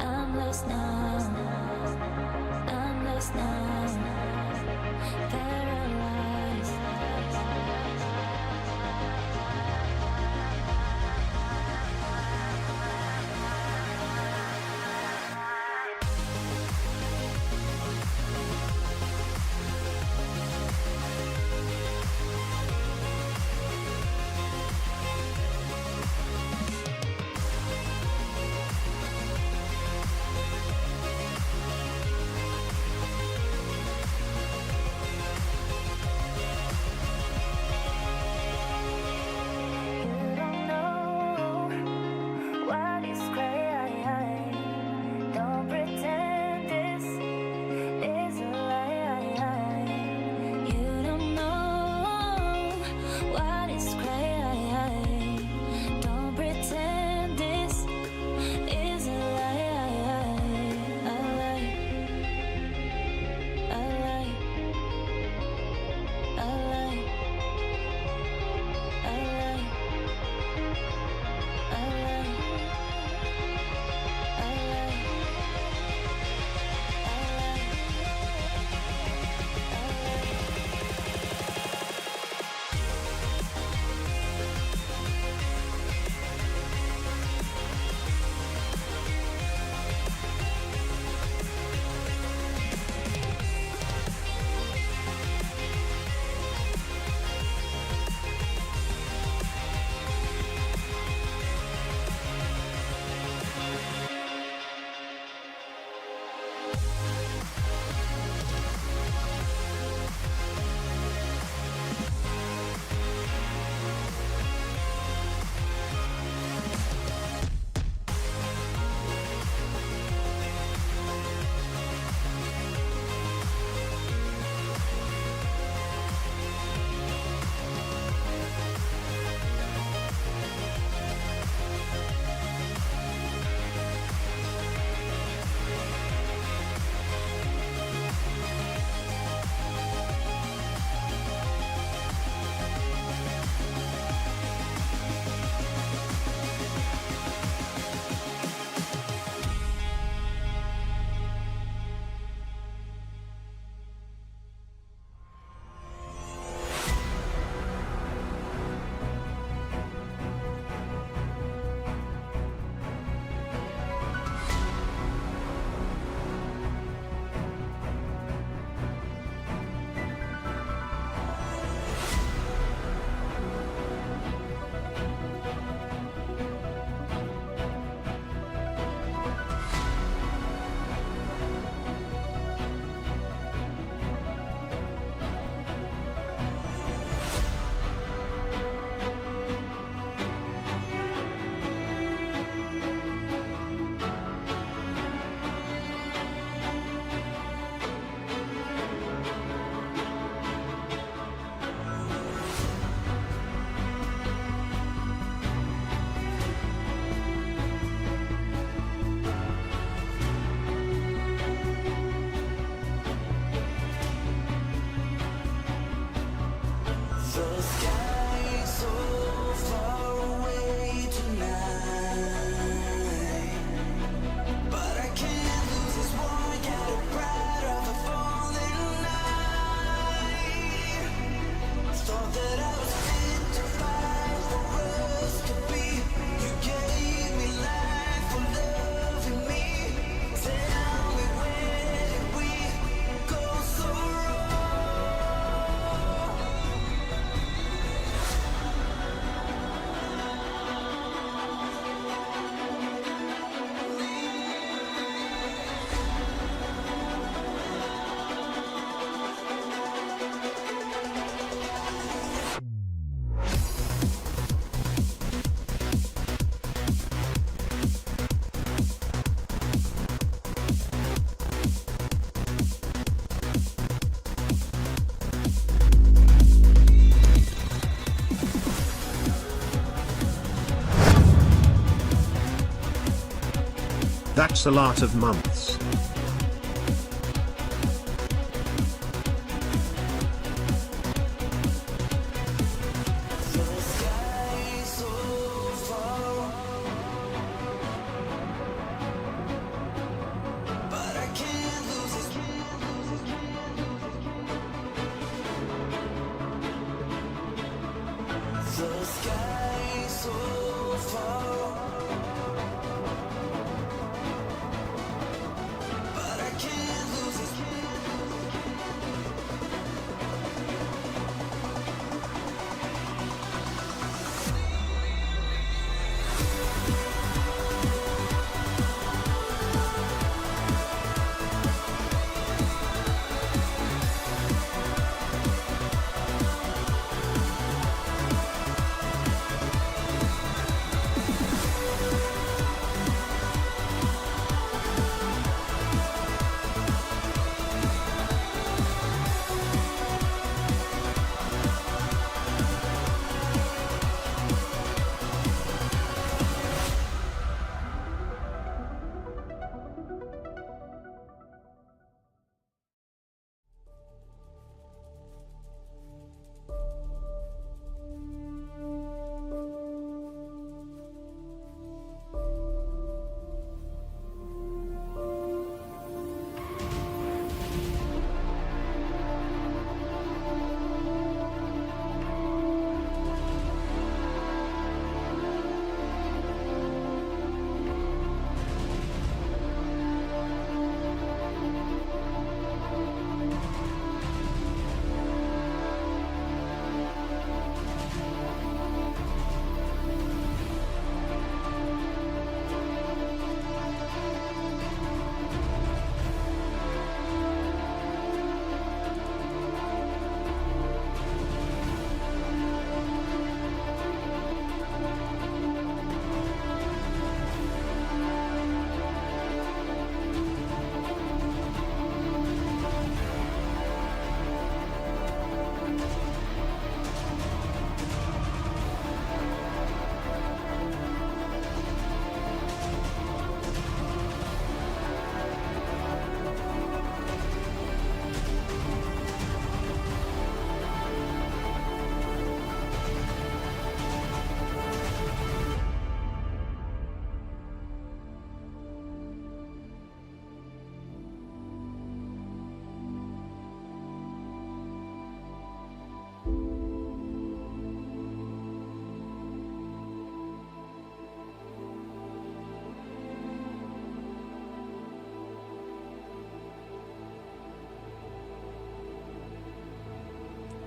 I'm lost now. I'm lost now. Paralyzed. That's a lot of months.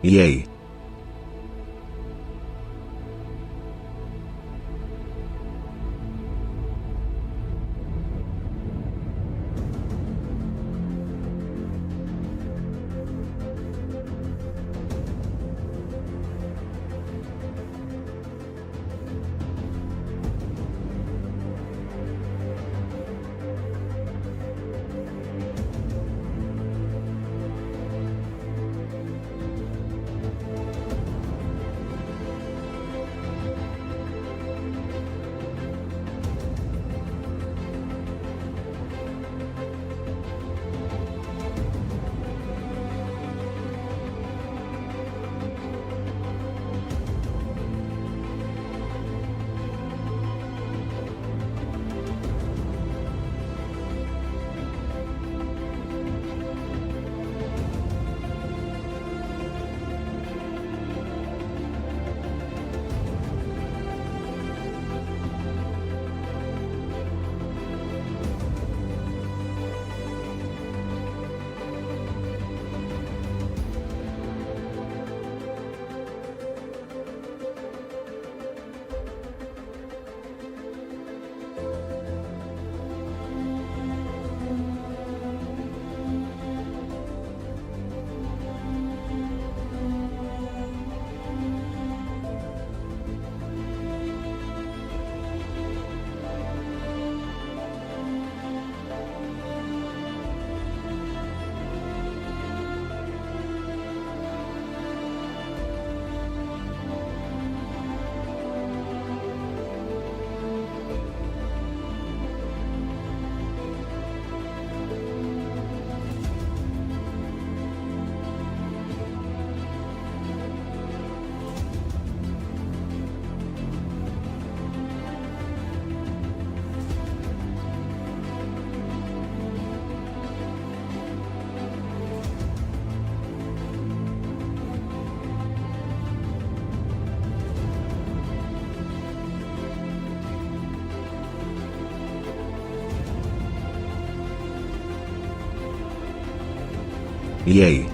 Yay. Yay.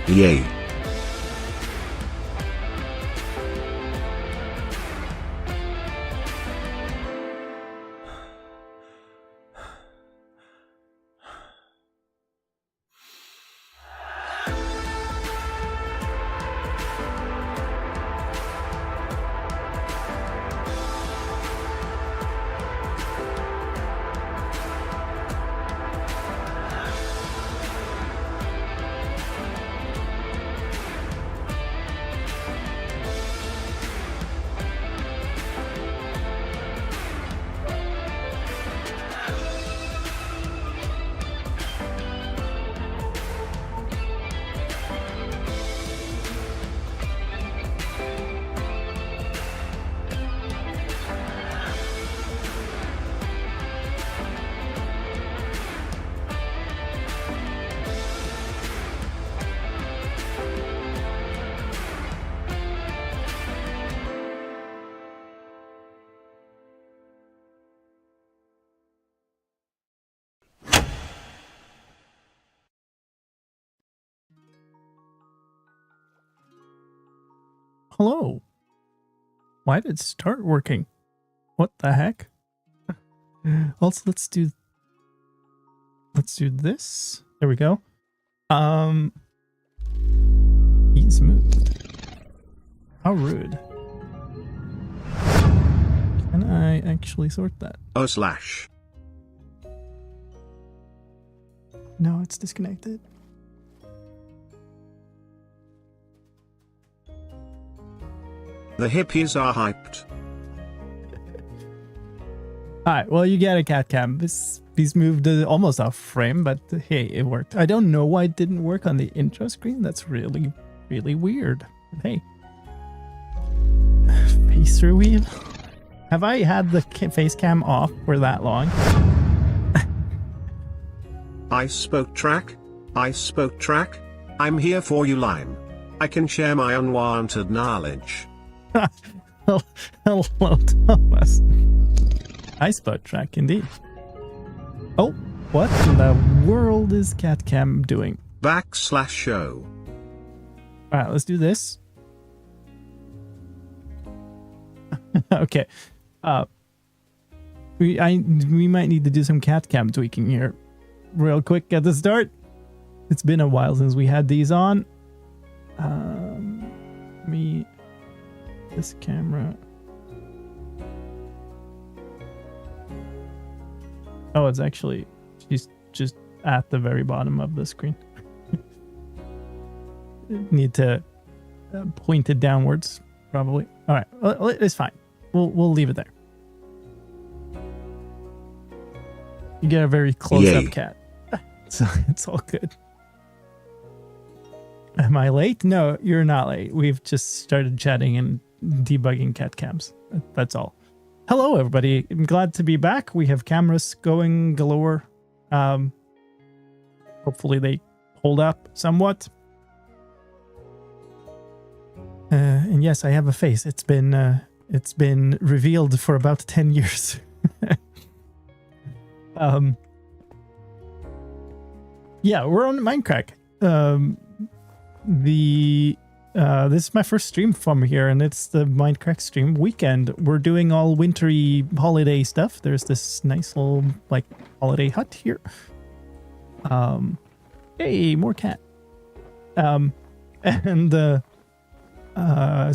Yay. Hello. Why did it start working? What the heck? Also, let's do this. There we go. He's moved. How rude. Can I actually sort that? Oh slash. No, it's disconnected. The hippies are hyped. Alright, well, you get a cat cam. He's moved almost off frame, but hey, it worked. I don't know why it didn't work on the intro screen. That's really, really weird. Hey. Face reveal? Have I had the face cam off for that long? I spoke track. I'm here for you, Lime. I can share my unwanted knowledge. Hello, Thomas. I spot track indeed. Oh, what in the world is CatCam doing? /show. Alright, let's do this. Okay. We might need to do some CatCam tweaking here real quick at the start. It's been a while since we had these on. This camera. Oh, it's actually, she's just at the very bottom of the screen. Need to point it downwards, probably. All right, it's fine. We'll leave it there. You get a very close-up cat, so it's all good. Am I late? No, you're not late. We've just started chatting and debugging cat cams. That's all. Hello, everybody. I'm glad to be back. We have cameras going galore. Hopefully they hold up somewhat. And yes, I have a face. It's been revealed for about 10 years. Yeah, we're on Mindcrack. This is my first stream from here, and it's the Mindcrack Stream Weekend. We're doing all wintry holiday stuff. There's this nice little like holiday hut here. Hey, more cat. And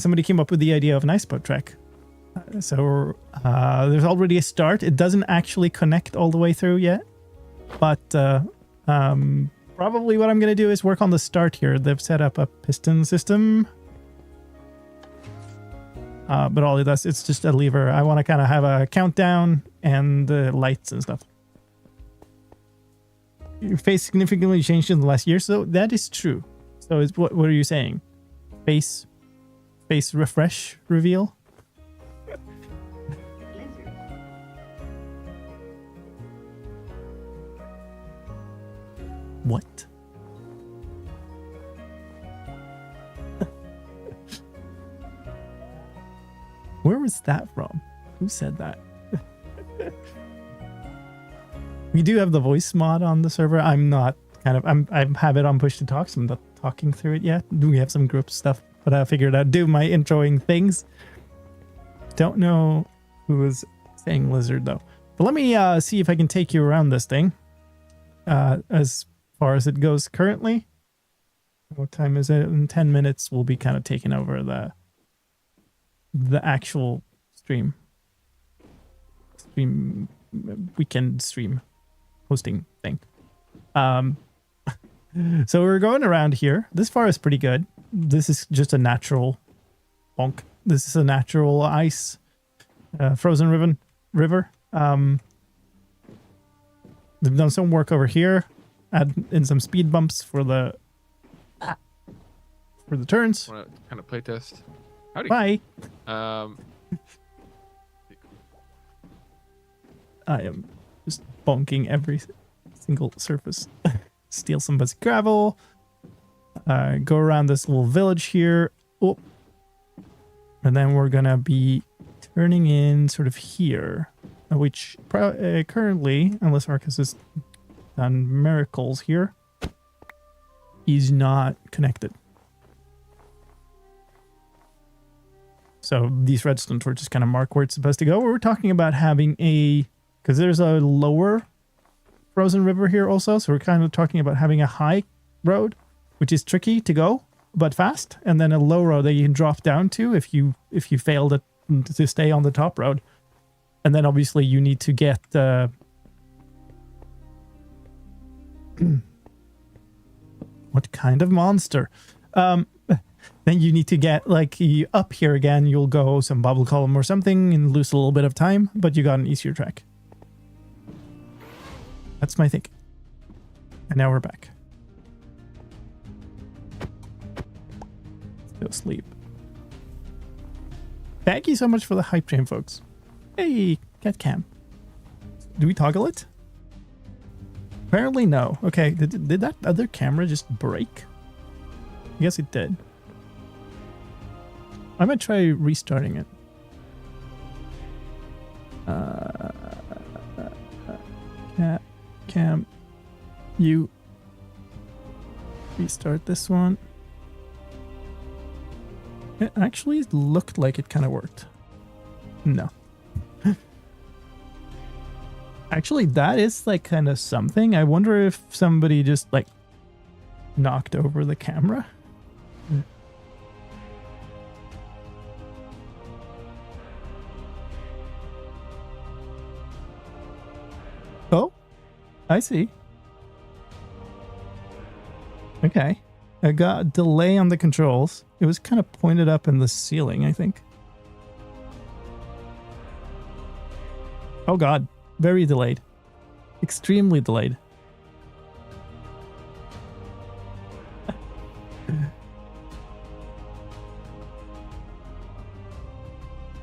somebody came up with the idea of an ice boat track. So there's already a start. It doesn't actually connect all the way through yet, but probably what I'm going to do is work on the start here. They've set up a piston system. But all it does, it's just a lever. I want to kind of have a countdown and lights and stuff. Your face significantly changed in the last year, so that is true. So it's, what are you saying? Face refresh reveal? What? Where was that from? Who said that? We do have the voice mod on the server. I'm not I have it on push to talk talking through it yet. We have some group stuff, but I figured I'd do my introing things. Don't know who was saying lizard though. But let me see if I can take you around this thing. As far as it goes currently. What time is it? In 10 minutes we'll be kind of taking over the actual stream weekend stream hosting thing. So we're going around here. This far is pretty good. This is just a natural bonk. This is a natural ice frozen river. They've done some work over here, add in some speed bumps for the turns. Want to kind of play test? Howdy. Bye. I am just bonking every single surface. Steal some basic gravel. Go around this little village here. Oh. And then we're going to be turning in sort of here. Which currently, unless Arcus has done miracles here, is not connected. So these redstones were just kind of mark where it's supposed to go. We're talking about having because there's a lower frozen river here also. So we're kind of talking about having a high road, which is tricky to go, but fast. And then a low road that you can drop down to if you fail to stay on the top road. And then obviously you need to get what kind of monster? Then you need to get like up here again. You'll go some bubble column or something and lose a little bit of time, but you got an easier track. That's my thinking. And now we're back. Let's go sleep. Thank you so much for the hype train, folks. Hey, cat cam. Do we toggle it? Apparently no. Okay, did that other camera just break? I guess it did. I might try restarting it. Cam, you restart this one. It actually looked like it kind of worked. No. Actually, that is like kind of something. I wonder if somebody just like knocked over the camera. Oh, I see. Okay. I got a delay on the controls. It was kind of pointed up in the ceiling, I think. Oh god. Very delayed. Extremely delayed.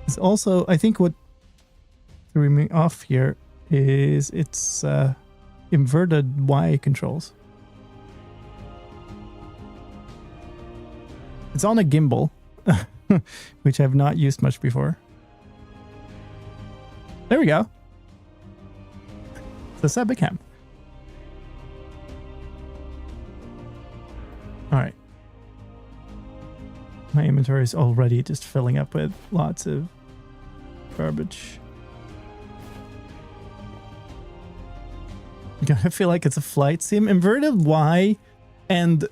It's also, I think what threw me off here is it's inverted Y controls. It's on a gimbal, which I've not used much before. There we go. It's a Savfk. Alright. My inventory is already just filling up with lots of garbage. I feel like it's a flight sim. Inverted Y and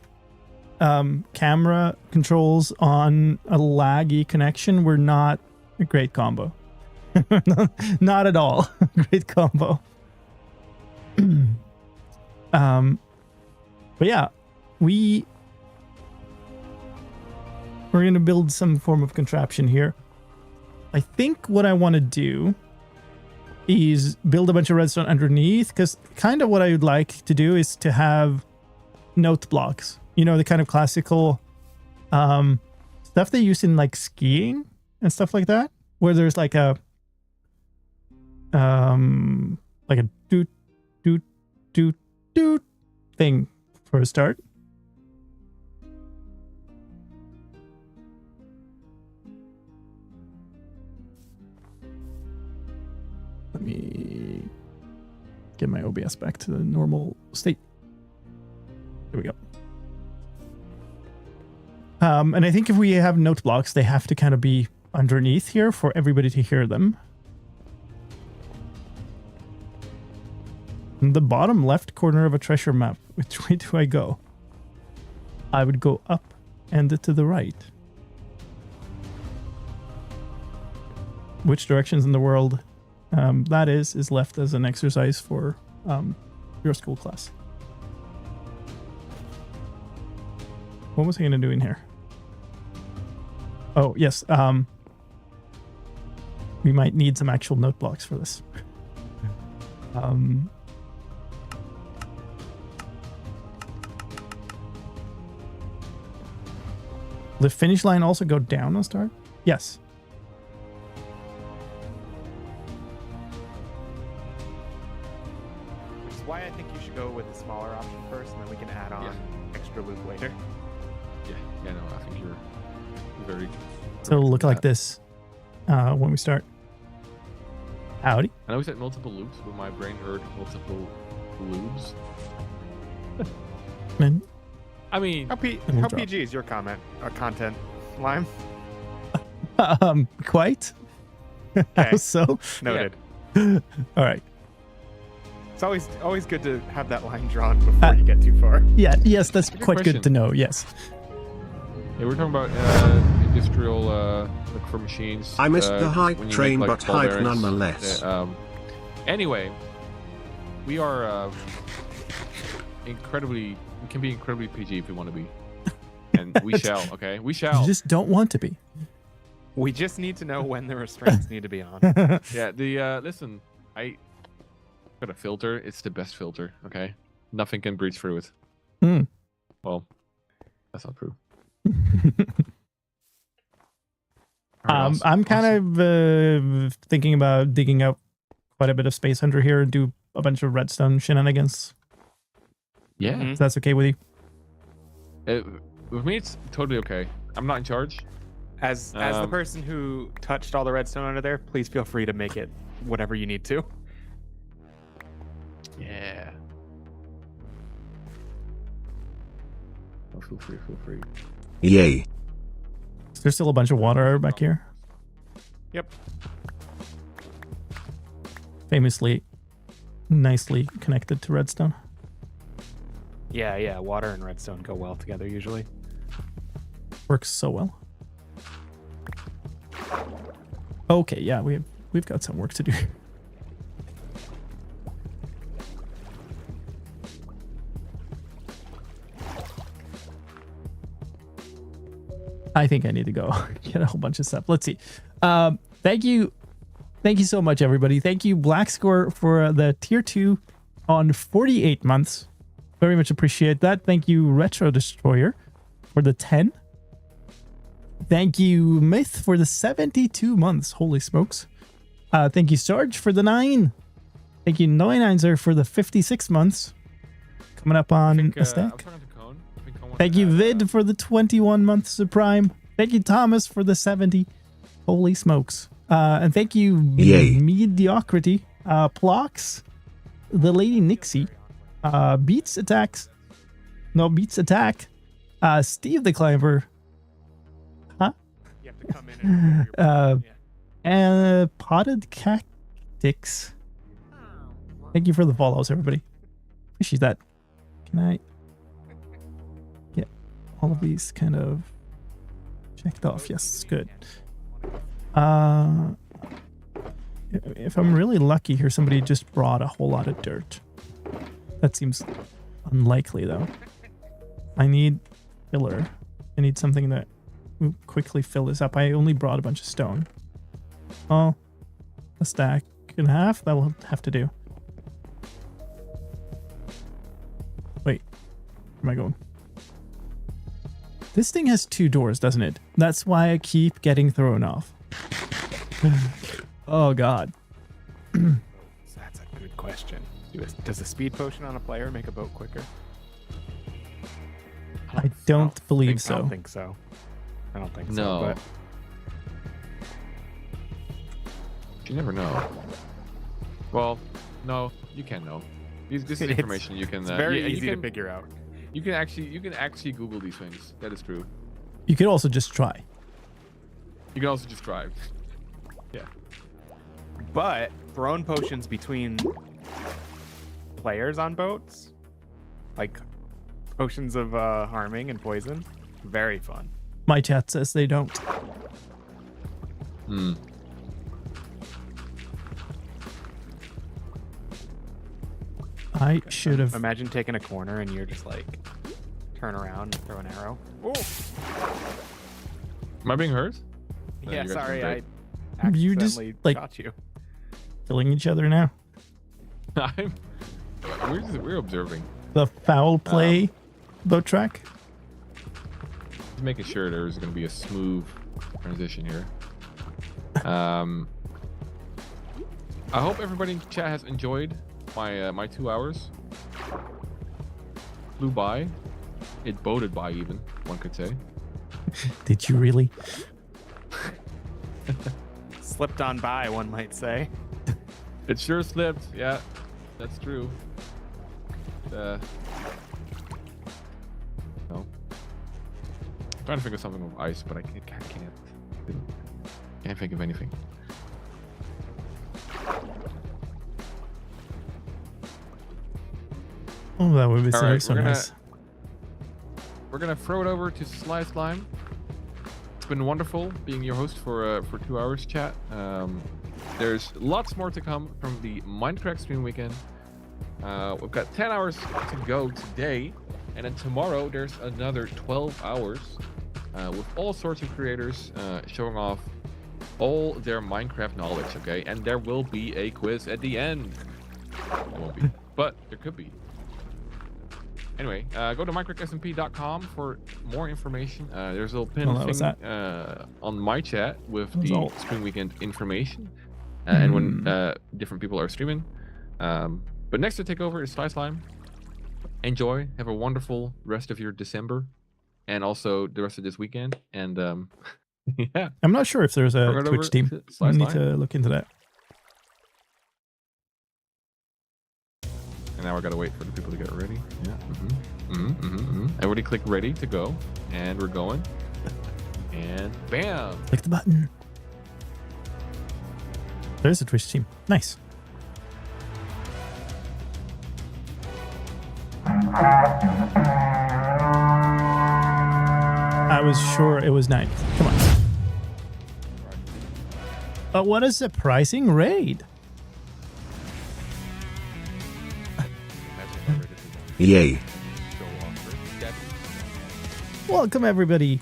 camera controls on a laggy connection were not a great combo. Not at all. Great combo. But yeah, we're gonna build some form of contraption here. I think what I want to do is build a bunch of redstone underneath, because kind of what I would like to do is to have note blocks. You know, the kind of classical stuff they use in like skiing and stuff like that, where there's like a doot doot doot doot thing for a start. Let me get my OBS back to the normal state. Here we go. And I think if we have note blocks, they have to kind of be underneath here for everybody to hear them. In the bottom left corner of a treasure map, which way do I go? I would go up and to the right. Which directions in the world that is left as an exercise for your school class. What was I going to do in here? Oh, yes. We might need some actual note blocks for this. The finish line also go down on start? Yes. Which is why I think you should go with the smaller option first, and then we can add on extra loop later. Yeah, no, I think you're very... So it'll look like this when we start. Howdy. I know we said multiple loops, but my brain heard multiple loops. And I mean... How drop. PG is your content, Lime? Quite. Okay. How so? Noted. All right. It's always good to have that line drawn before you get too far. Yeah. Yes, that's Good quite good question. to know. Yes. Yeah, we're talking about industrial like for machines. I missed the hype when you train, make, like, but ball hype bearings. nonetheless. Anyway, we are incredibly... We can be incredibly PG if we want to be. And we shall, okay? We shall. You just don't want to be. We just need to know when the restraints need to be on. Yeah, the listen, I got a filter. It's the best filter, okay? Nothing can breach through it. Hmm. Well, that's not true. I'm kind of thinking about digging up quite a bit of Space Hunter here and do a bunch of redstone shenanigans. Yeah. Mhm. If that's okay with you. With me, it's totally okay. I'm not in charge. As the person who touched all the redstone under there, please feel free to make it whatever you need to. Yeah. Oh, feel free, feel free. Yay. There's still a bunch of water back here. Yep. Famously, nicely connected to redstone. Yeah. Water and redstone go well together usually. Works so well. Okay, yeah, we've got some work to do. I think I need to go get a whole bunch of stuff. Let's see. Thank you so much, everybody. Thank you, Black Score, for the tier 2 on 48 months. Very much appreciate that. Thank you, Retro Destroyer, for the 10. Thank you, Myth, for the 72 months. Holy smokes. Thank you, Sarge, for the 9. Thank you, Noineinzer, for the 56 months. Coming up on a I was stack. talking to Cone. I think Cone Thank wanted you, to add, Vid, for the 21 months of Prime. Thank you, Thomas, for the 70. Holy smokes. And thank you, Yay. Mediocrity, Plox, the Lady Nixie, Beats Attack, Steve the Climber, You have to come in and and Potted Cactix. Thank you for the follows, everybody. Appreciate that. Can I get all of these kind of checked off? Yes, good. If I'm really lucky here, somebody just brought a whole lot of dirt. That seems unlikely, though. I need filler. I need something that will quickly fill this up. I only brought a bunch of stone. Oh, a stack and a half? That will have to do. Wait, where am I going? This thing has 2 doors, doesn't it? That's why I keep getting thrown off. Oh, God. That's a good question. Does a speed potion on a player make a boat quicker? I don't believe I don't so. think so. I don't think No. so. But You never know. Well, no, you can know. This is It's- information you can. it's very you easy can, to figure out. You can actually Google these things. That is true. You could also just try. You can also just drive. Yeah. But throwing potions between players on boats, like potions of harming and poison, very fun. My chat says they don't. Hmm. I should have. Imagine taking a corner and you're just like, turn around and throw an arrow. Oh, Am I being hurt? No, yeah, you guys sorry, are I great. You just, accidentally like- shot you. Killing each other now. We're observing. The foul play boat track. Just making sure there's going to be a smooth transition here. I hope everybody in chat has enjoyed my my 2 hours. Flew by. It boated by, even one could say. Did you really? Slipped on by, one might say. It sure slipped. Yeah, that's true. No. I'm trying to think of something with ice, but I can't think of anything. Oh, that would be All so, right, so nice. We're gonna throw it over to Slicedlime. It's been wonderful being your host for 2 hours, chat. There's lots more to come from the Mindcrack Stream Weekend. We've got 10 hours to go today, and then tomorrow there's another 12 hours with all sorts of creators showing off all their Minecraft knowledge. Okay, and there will be a quiz at the end. There won't be, but there could be. Anyway, go to mindcracksmp.com for more information. There's a little pin thing on my chat with the Stream Weekend information and when different people are streaming. But next to take over is Slicedlime. Enjoy. Have a wonderful rest of your December and also the rest of this weekend. And yeah. I'm not sure if there's a Right Twitch team. I need to look into that. And now we gotta wait for the people to get ready. Yeah. Everybody click ready to go. And we're going. And bam! Click the button. There's a Twitch team. Nice. I was sure it was 9. Come on. What a surprising raid. Yay. Welcome everybody.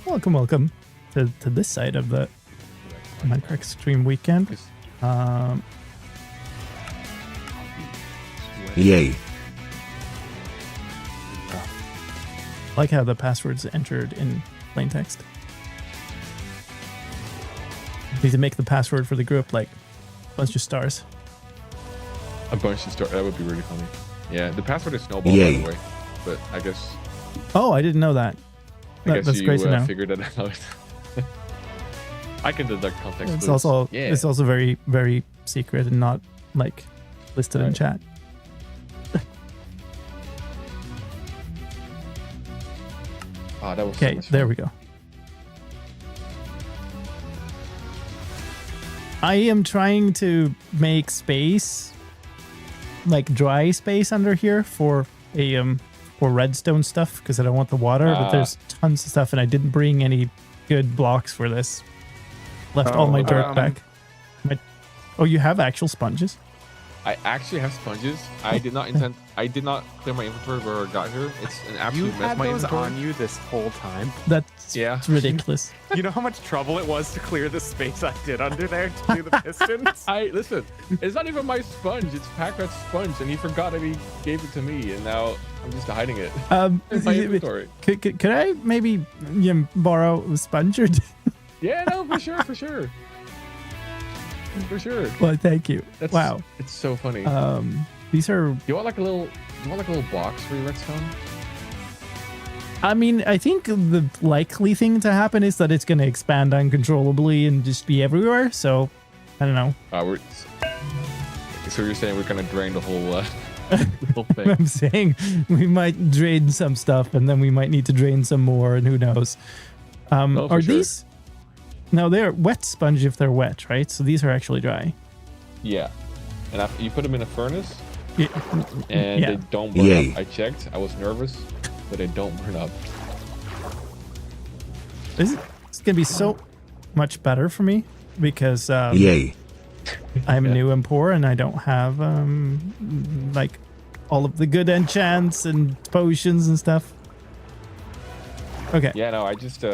Welcome to this side of the Mindcrack Stream Weekend. Yay. I like how the password's entered in plain text. Need to make the password for the group like a bunch of stars. A bunch of stars. That would be really funny. Yeah, the password is Snowball, Yay. by the way. But I guess... Oh, I didn't know that. That's you great to know. figured that out. I can deduct context It's clues. also Yeah. it's also very, very secret and not like listed in Right. chat. Ah, that was so Okay, much there fun. we go. I am trying to make space, like dry space under here for a for redstone stuff because I don't want the water. But there's tons of stuff, and I didn't bring any good blocks for this. Left all my dirt back. Oh, you have actual sponges? I actually have sponges. I did not intend. I did not clear my inventory where I got here. It's an You absolute mess. had My those inventory. on you this whole time. That's Yeah. ridiculous. You know how much trouble it was to clear the space I did under there to do the pistons? Listen. It's not even my sponge. It's Packrat's sponge, and he forgot that he gave it to me, and now I'm just hiding it in my inventory. Could I maybe borrow a sponge or two? Yeah, no, for sure, for sure. Well, thank you. That's, Wow. It's so funny. These are. You want like a little box for your redstone? I mean, I think the likely thing to happen is that it's going to expand uncontrollably and just be everywhere. So, I don't know. So you're saying we're gonna drain the whole whole thing. I'm saying we might drain some stuff, and then we might need to drain some more, and who knows? No, for Are sure. these? No, they're wet sponge if they're wet, right? So these are actually dry. Yeah. And after you put them in a furnace, Yeah. and Yeah. they don't burn Yay. up. I checked. I was nervous, but they don't burn up. This is gonna be so much better for me because Yay. I'm Yeah. new and poor, and I don't have like all of the good enchants and potions and stuff. Okay, Yeah, no, I just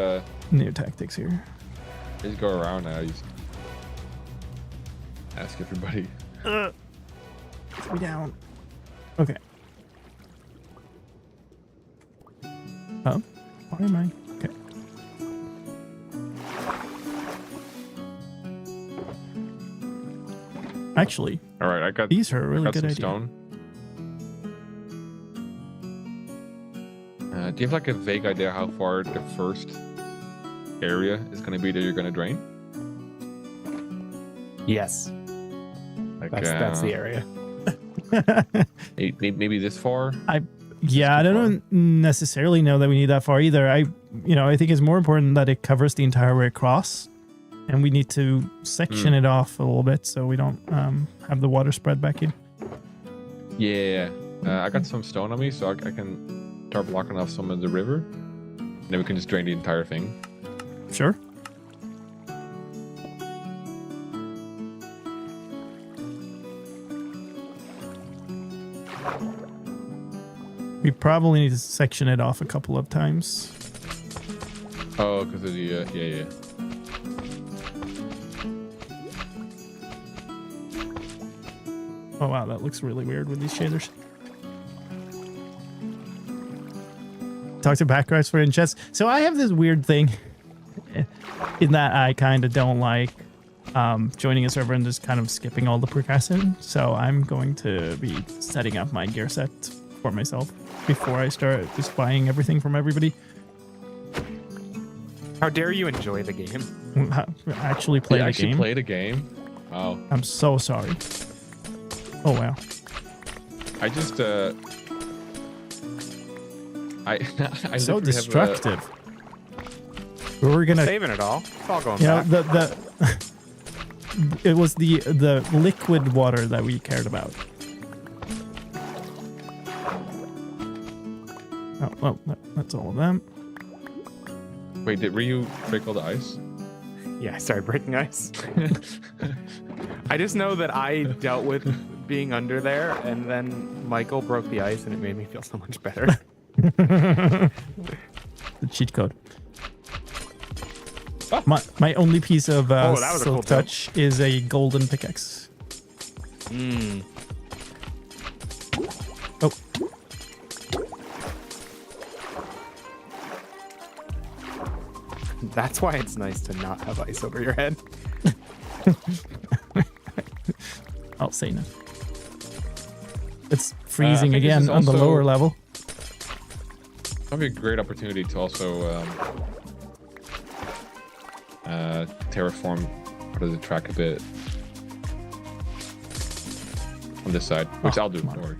new tactics here. go around and I just ask everybody. Put me down. Okay. Oh, why am I? Okay. Actually, All right, I got these are a really got good some idea. stone. Do you have like a vague idea how far the first area is going to be that you're going to drain? Yes, Like that's the area. maybe this far. Yeah, I don't necessarily know that we need that far either. I think it's more important that it covers the entire way across, and we need to section it off a little bit so we don't have the water spread back in. Yeah, I got some stone on me, so I can start blocking off some of the river. And then we can just drain the entire thing. Sure. We probably need to section it off a couple of times. Oh, because of the yeah. Oh wow, that looks really weird with these shaders. Talk to backgrounds for enchants. So I have this weird thing in that I kind of don't like joining a server and just kind of skipping all the precasting. So I'm going to be setting up my gear set for myself before I start just buying everything from everybody. How dare you enjoy the game? Actually play You the actually game. play the game. Wow. I'm so sorry. Oh wow. I just I So literally have, destructive. We're gonna Saving it all. It's all going Yeah, back. the it was the liquid water that we cared about. Oh well, that's all of them. Wait, did Ryu break all the ice? Yeah, I started breaking ice. I just know that I dealt with being under there, and then Michael broke the ice, and it made me feel so much better. The cheat code. My only piece of that was a silk cool touch is a golden pickaxe. Mm. Oh, That's why it's nice to not have ice over your head. I'll say no. It's freezing I think this again is on the also- lower level. That'd be a great opportunity to also terraform part of the track a bit on this side, which Oh, I'll do. come on. Don't worry.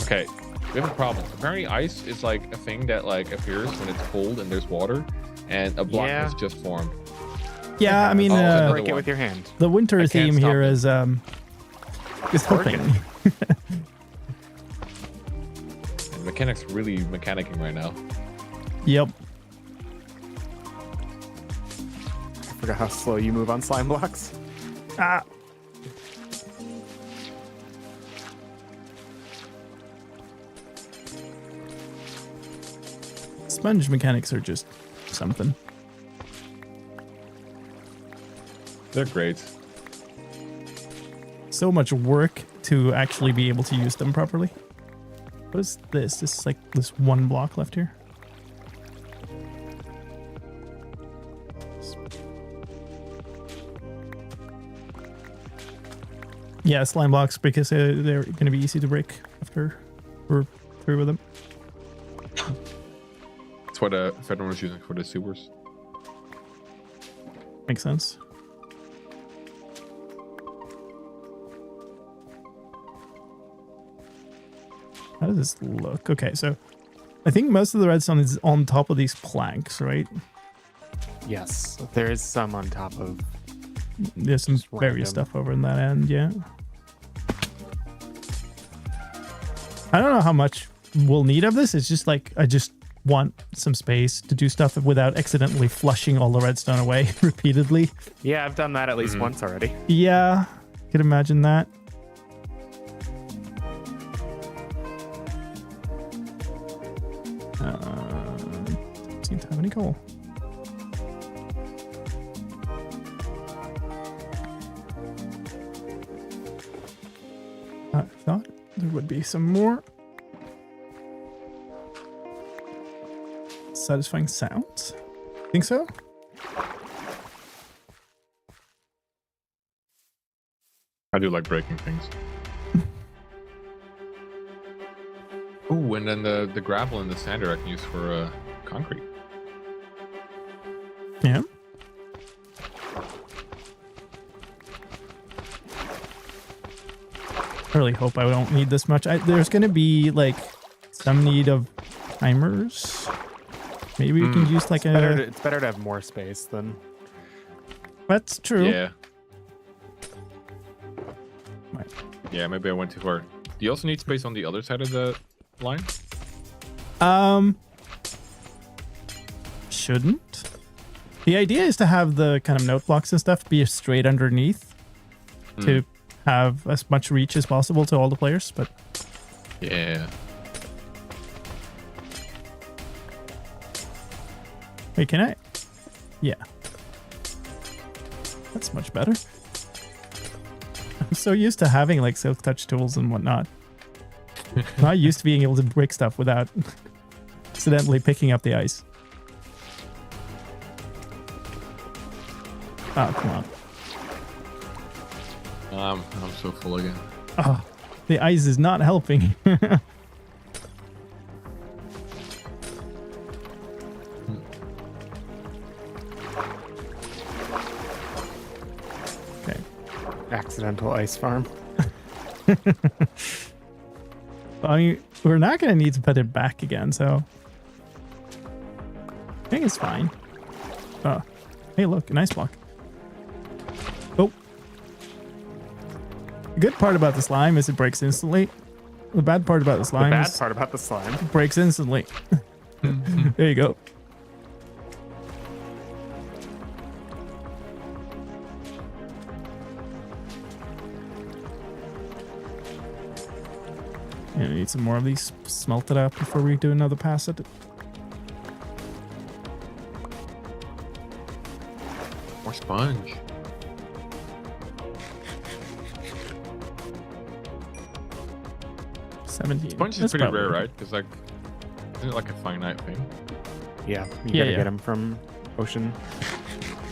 Okay, we have a problem. Apparently, ice is like a thing that like appears when it's cold and there's water, and a block Yeah. has just formed. Yeah, I mean Oh, another Break it one. with your hand. the winter I can't theme stop here it. is working. helping. And mechanics really mechanicking right now. Yep. I forgot how slow you move on slime blocks. Ah. Sponge mechanics are just something. They're great. So much work to actually be able to use them properly. What is this? This is like this one block left here. Yeah, slime blocks because they're going to be easy to break after we're through with them. That's what Federal was using for the sewers. Makes sense. How does this look? Okay, so I think most of the redstone is on top of these planks, right? Yes, there is some on top of. There's some Just various random. stuff over in that end, yeah. I don't know how much we'll need of this. It's just like, I just want some space to do stuff without accidentally flushing all the redstone away repeatedly. Yeah, I've done that at least once already. Yeah, could imagine that. Don't seem to have any coal. I thought there would be some more satisfying sounds. Think so? I do like breaking things. Oh, and then the gravel and the sander I can use for concrete. Yeah. I really hope I don't need this much. There's going to be like some need of timers. Maybe we can use like It's better to have more space than. That's true. Yeah. Right. Yeah, maybe I went too far. Do you also need space on the other side of the line? Shouldn't. The idea is to have the kind of note blocks and stuff be straight underneath to have as much reach as possible to all the players, but Yeah. wait, can I? Yeah. That's much better. I'm so used to having like silk touch tools and whatnot. I'm not used to being able to break stuff without accidentally picking up the ice. Oh, come on. I'm so full again. Oh, the ice is not helping. Okay. Accidental ice farm. I mean, we're not going to need to put it back again, so I think it's fine. Oh, hey, look, an ice block. Oh. The good part about the slime is it breaks instantly. The bad part about the The slime bad is part about the slime. it breaks instantly. There you go. Yeah, I need some more of these smelted up before we do another pass at it. More sponge. Sponge is That's pretty probably rare, good. right? Because like, isn't it like a finite thing? Yeah, you Yeah, gotta yeah. get them from ocean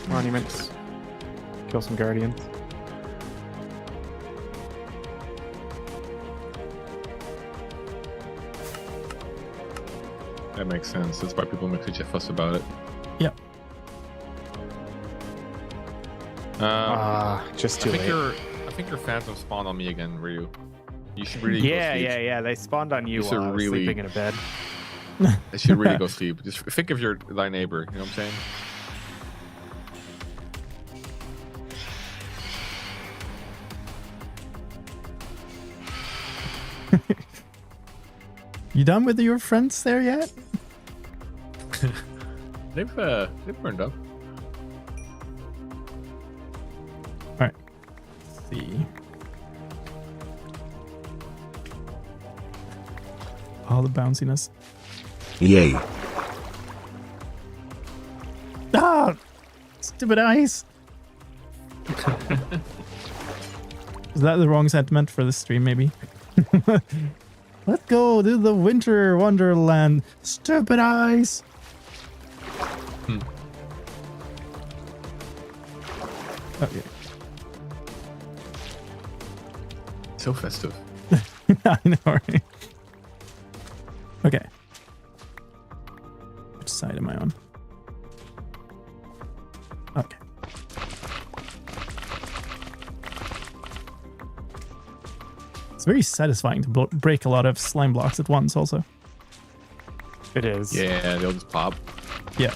monuments. Kill some guardians. That makes sense. That's why people make such a fuss about it. Yep. Just too late. I think your phantom spawned on me again, Ryu. You should really Yeah, go sleep. yeah. They spawned on you You while should I was really- sleeping in a bed. I should really go sleep. Just think of thy neighbor. You know what I'm saying? You done with your friends there yet? They've burned up. Alright. Let's see. All the bounciness. Yay. Ah! Stupid ice! Is that the wrong sentiment for the stream, maybe? Let's go to the winter wonderland. Stupid ice! Okay. So festive. I know, right? Okay. Which side am I on? Okay. It's very satisfying to break a lot of slime blocks at once also. It is. Yeah, they'll just pop. Yeah.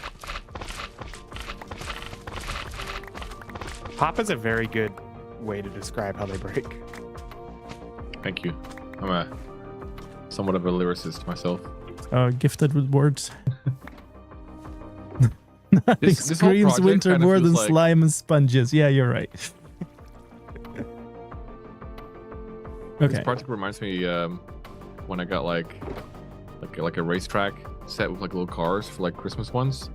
Pop is a very good way to describe how they break. Thank you. I'm a somewhat of a lyricist myself. Gifted with words. Nothing This whole screams project winter kind of more than feels like- slime and sponges. Yeah, you're right. This Okay. project reminds me when I got like a racetrack set with like little cars for like Christmas ones,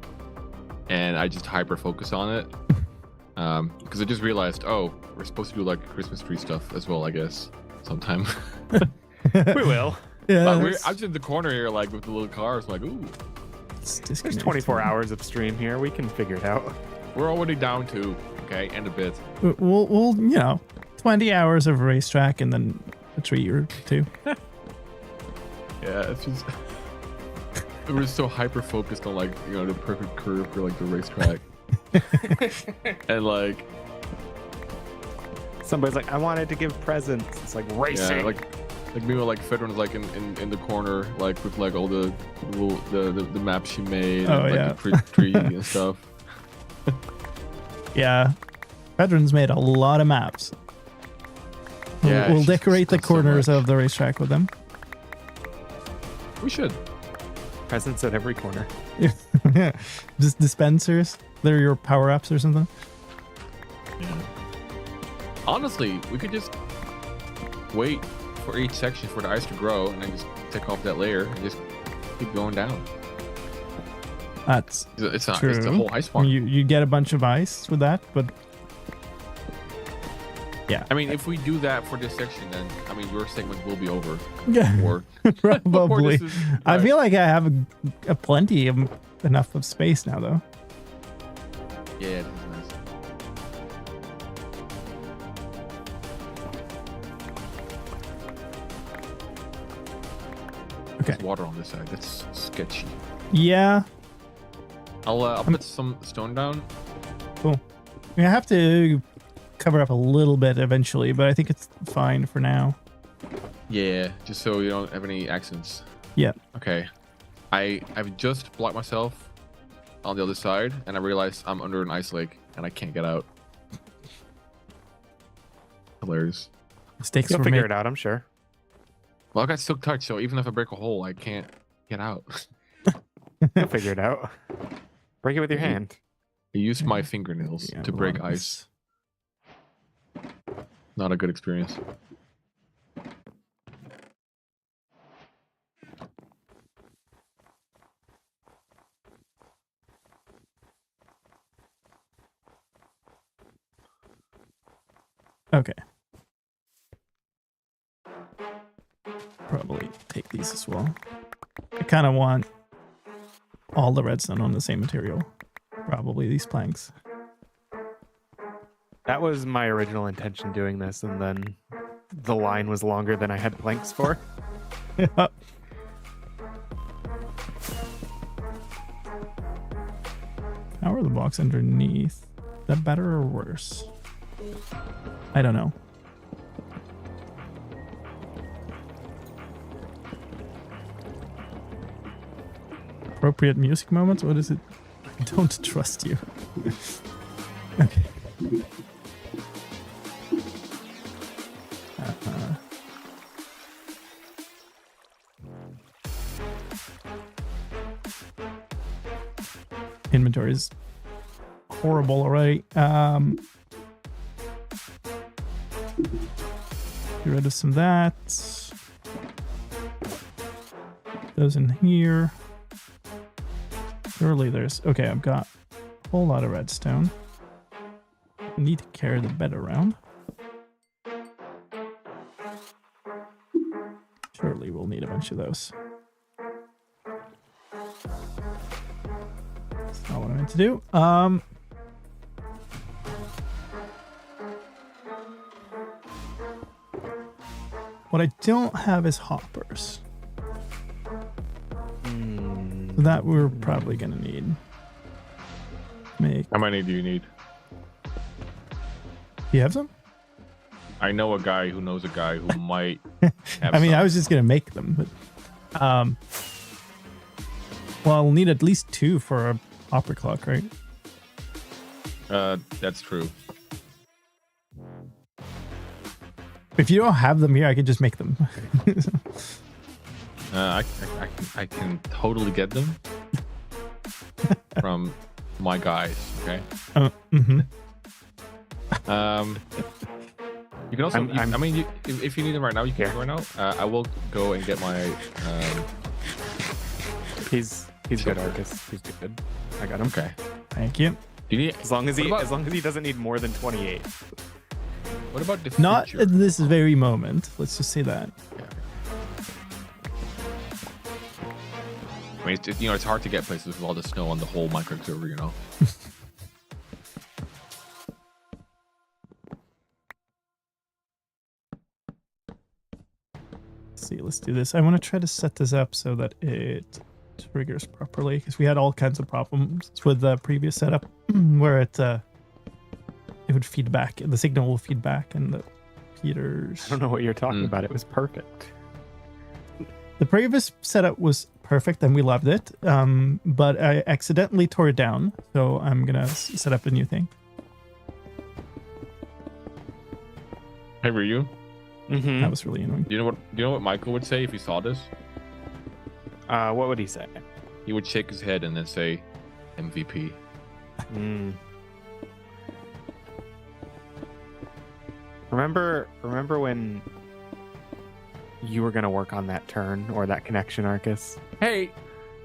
and I just hyper focus on it because I just realized, oh, we're supposed to do like Christmas tree stuff as well, I guess, sometime. We will. Yeah. But I'm just in the corner here, like with the little cars, like, ooh, There's 24 hours of stream here. We can figure it out. we're already down to, okay, and a bit. We'll 20 hours of racetrack and then a tree or two. Yeah, it's just we were so hyper focused on like the perfect curve for like the racetrack, and like Somebody's like, I wanted to give presents. It's like racing. yeah, like meanwhile like Fedron's like in the corner like with like all the little the maps she made Oh, and like yeah. the tree and stuff. Yeah. Veterans made a lot of maps. Yeah, We'll she's decorate the got so corners much. of the racetrack with them. We should. Presents at every corner. Yeah. Just dispensers. They're your power-ups or something. Yeah. Honestly, we could just wait for each section for the ice to grow and then just take off that layer and just keep going down. That's It's not. true. It's the whole ice farm. You get a bunch of ice with that, but yeah. I mean, if we do that for this section, then I mean your segment will be over. Yeah. Or Probably. this is- I right. feel like I have a plenty of enough of space now, though. Yeah, this is nice. Okay. There's water on this side. That's sketchy. Yeah. I'll put some stone down. Cool. I have to cover up a little bit eventually, but I think it's fine for now. Yeah, just so you don't have any accidents. Yeah. Okay. I've just blocked myself on the other side, and I realized I'm under an ice lake, and I can't get out. Hilarious. Mistakes You'll were figure made. it out, I'm sure. Well, I got silk touch, so even if I break a hole, I can't get out. You'll figure it out. Break it with your hand. I used my fingernails Yeah, to break lungs. ice. Not a good experience. Okay. Probably take these as well. I kind of want all the redstone on the same material. Probably these planks. That was my original intention doing this, and then the line was longer than I had planks for. How are the blocks underneath? Is that better or worse? I don't know. Appropriate music moments? What is it? I don't trust you. Okay. Inventory is horrible already. Get rid of some of that. Those in here. Surely there's... Okay, I've got a whole lot of redstone. I need to carry the bed around. Surely we'll need a bunch of those. That's not what I meant to do. What I don't have is hoppers. That we're probably gonna need. Make. How many do you need? You have some? I know a guy who knows a guy who might have I mean, some. I was just gonna make them, but well, I'll need at least 2 for a opera clock, right? That's true. If you don't have them here, I can just make them. I can totally get them from my guys. Okay. Mm-hmm. You can also. I mean, if you need them right now, you can go right now. I will go and get my. He's good, Arcus. He's good. I got him. Okay. Thank you. Do you need, As long as he what about- doesn't need more than 28. What about the Not future? at this very moment. Let's just say that. I mean, it's hard to get places with all the snow on the whole Minecraft server, you know. Let's see, let's do this. I want to try to set this up so that it triggers properly because we had all kinds of problems with the previous setup where it would feed back. The signal will feed back, and the repeaters. I don't know what you're talking about. It was perfect. The previous setup was perfect and we loved it, but I accidentally tore it down, so I'm gonna set up a new thing. Hey, were you? Mm-hmm. That was really annoying. Do you know what Michael would say if he saw this? What would he say? He would shake his head and then say, MVP. Mm. Remember when you were gonna work on that turn or that connection, Arcus? Hey.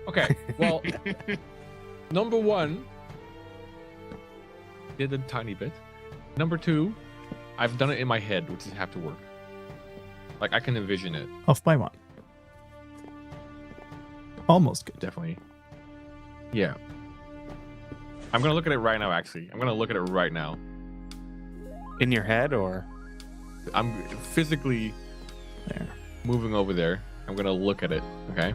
Okay. Well, number 1 did a tiny bit. Number 2, I've done it in my head, which is have to work. Like I can envision it. Off by 1. Almost good. Definitely. Yeah. I'm gonna look at it right now. Actually, I'm gonna look at it right now. In your head, or? I'm physically There. moving over there. I'm gonna look at it. Okay.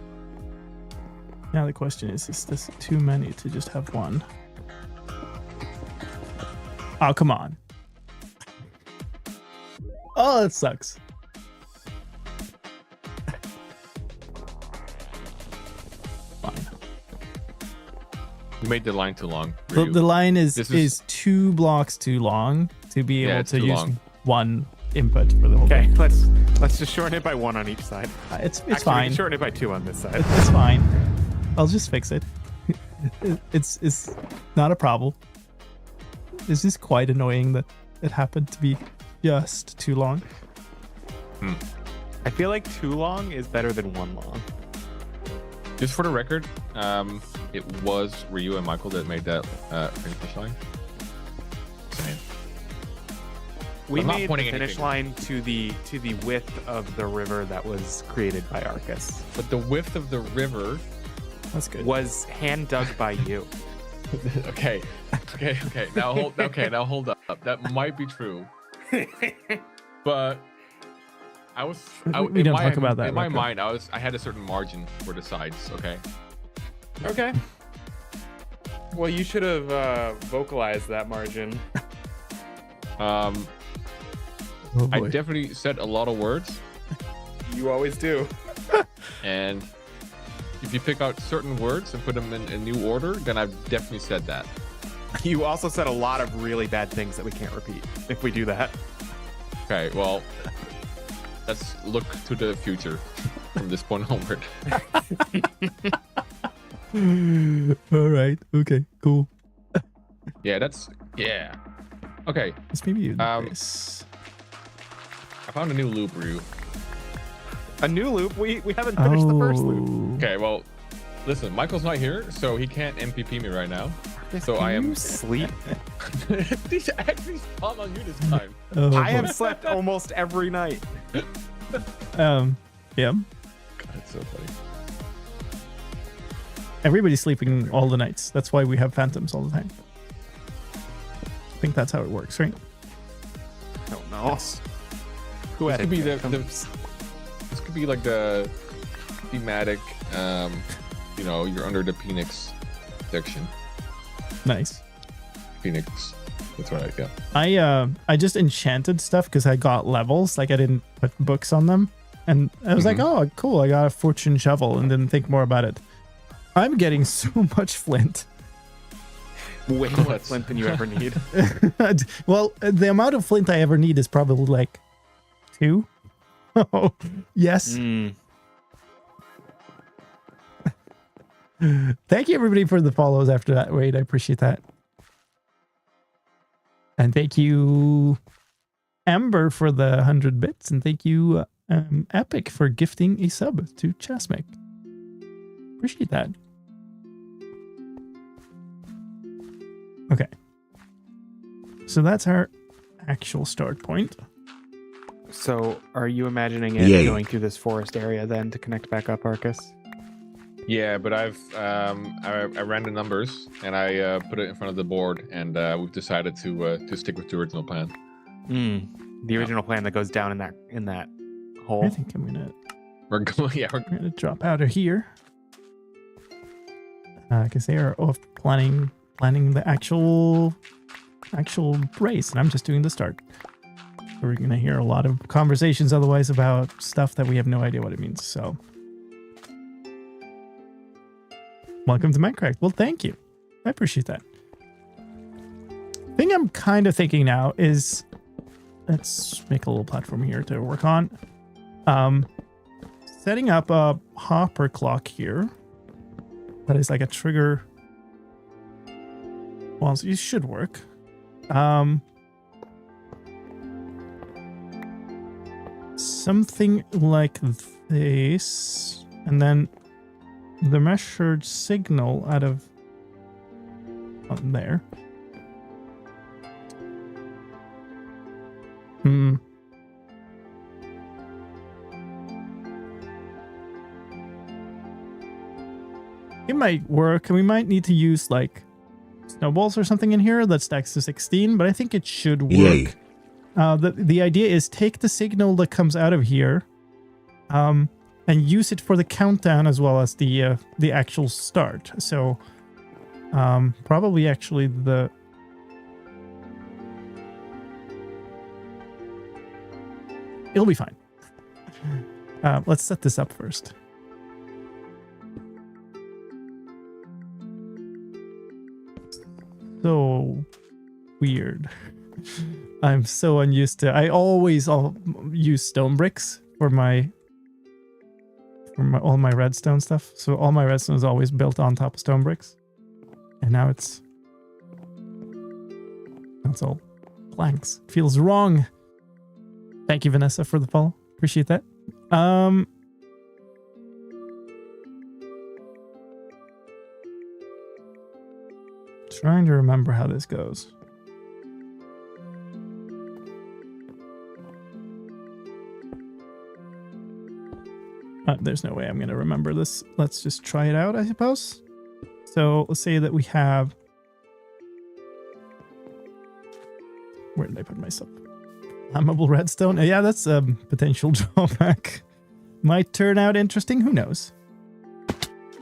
Now the question is this too many to just have 1? Oh, come on. Oh, that sucks. Fine. You made the line too long. The line is This is- 2 blocks too long to be Yeah, able it's to too use long. 1 input for the whole Okay, thing. let's just shorten it by 1 on each side. It's Actually, we fine. can shorten it by 2 on this side. It's fine. I'll just fix it. It's not a problem. It's just quite annoying that it happened to be just too long. I feel like 2 long is better than 1 long. Just for the record, it was Ryu and Michael that made that finish line. Saying. We I'm not made the pointing finish anything. line to the width of the river that was created by Arcus. But the width of the river. That's good. Was hand dug by you. Okay. Now hold up. That might be true. But We don't talk about that, In my Rocco. mind, I had a certain margin for the sides. Okay. Okay. Well, you should have vocalized that margin. Oh, I boy. definitely said a lot of words, You always do. and if you pick out certain words and put them in a new order, then I've definitely said that. You also said a lot of really bad things that we can't repeat if we do that. Okay, well, let's look to the future from this point onward. All right. Okay. Cool. Yeah. Okay, Let's maybe use Um, this. I found a new loop, Ryu. A new loop? We haven't finished the first loop. Oh. Okay, well, listen, Michael's not here, so he can't MPP me right now. So Can I am you sleep? These actually spawned on you this time. Oh, I boy. have slept almost every night. Yeah. God, it's so funny. Everybody's sleeping all the nights. That's why we have phantoms all the time. I think that's how it works, right? I don't know. Who This had could be phantoms? this could be like the thematic, you're under the Phoenix section. Nice. Phoenix. That's what I got. I just enchanted stuff because I got levels. Like I didn't put books on them, and I was like, oh, cool. I got a fortune shovel, and didn't think more about it. I'm getting so much flint. Way more flint than you ever need. Well, the amount of flint I ever need is probably like 2. Oh, yes. Thank you everybody for the follows after that. Wait, I appreciate that. And thank you Amber for the 100 bits, and thank you Epic for gifting a sub to Chasmic. Appreciate that. Okay. So that's our actual start point. So are you imagining it going through this forest area then to connect back up, Arcus? Yeah, but I ran the numbers and I put it in front of the board, and we've decided to stick with the original plan. The original plan that goes down in that hole. I think I'm gonna. We're going. Yeah, we're gonna drop out of here because they are off planning the actual race, and I'm just doing the start. We're gonna hear a lot of conversations otherwise about stuff that we have no idea what it means. So, welcome to Mindcrack. Well, thank you. I appreciate that. Thing I'm kind of thinking now is, let's make a little platform here to work on. Setting up a hopper clock here. That is like a trigger. Well, it should work. Something like this, and then the measured signal out of there. It might work. We might need to use like snowballs or something in here that stacks to 16, but I think it should work. The idea is take the signal that comes out of here and use it for the countdown as well as the actual start. So probably actually it'll be fine. Let's set this up first. So weird. I'm so unused to. I always use stone bricks for all my redstone stuff. So all my redstone is always built on top of stone bricks, and now it's all planks. Feels wrong. Thank you, Vanessa, for the follow. Appreciate that. Trying to remember how this goes. There's no way I'm going to remember this. Let's just try it out, I suppose. So let's say that we have... Where did I put myself? Flammable redstone. Yeah, that's a potential drawback. Might turn out interesting. Who knows?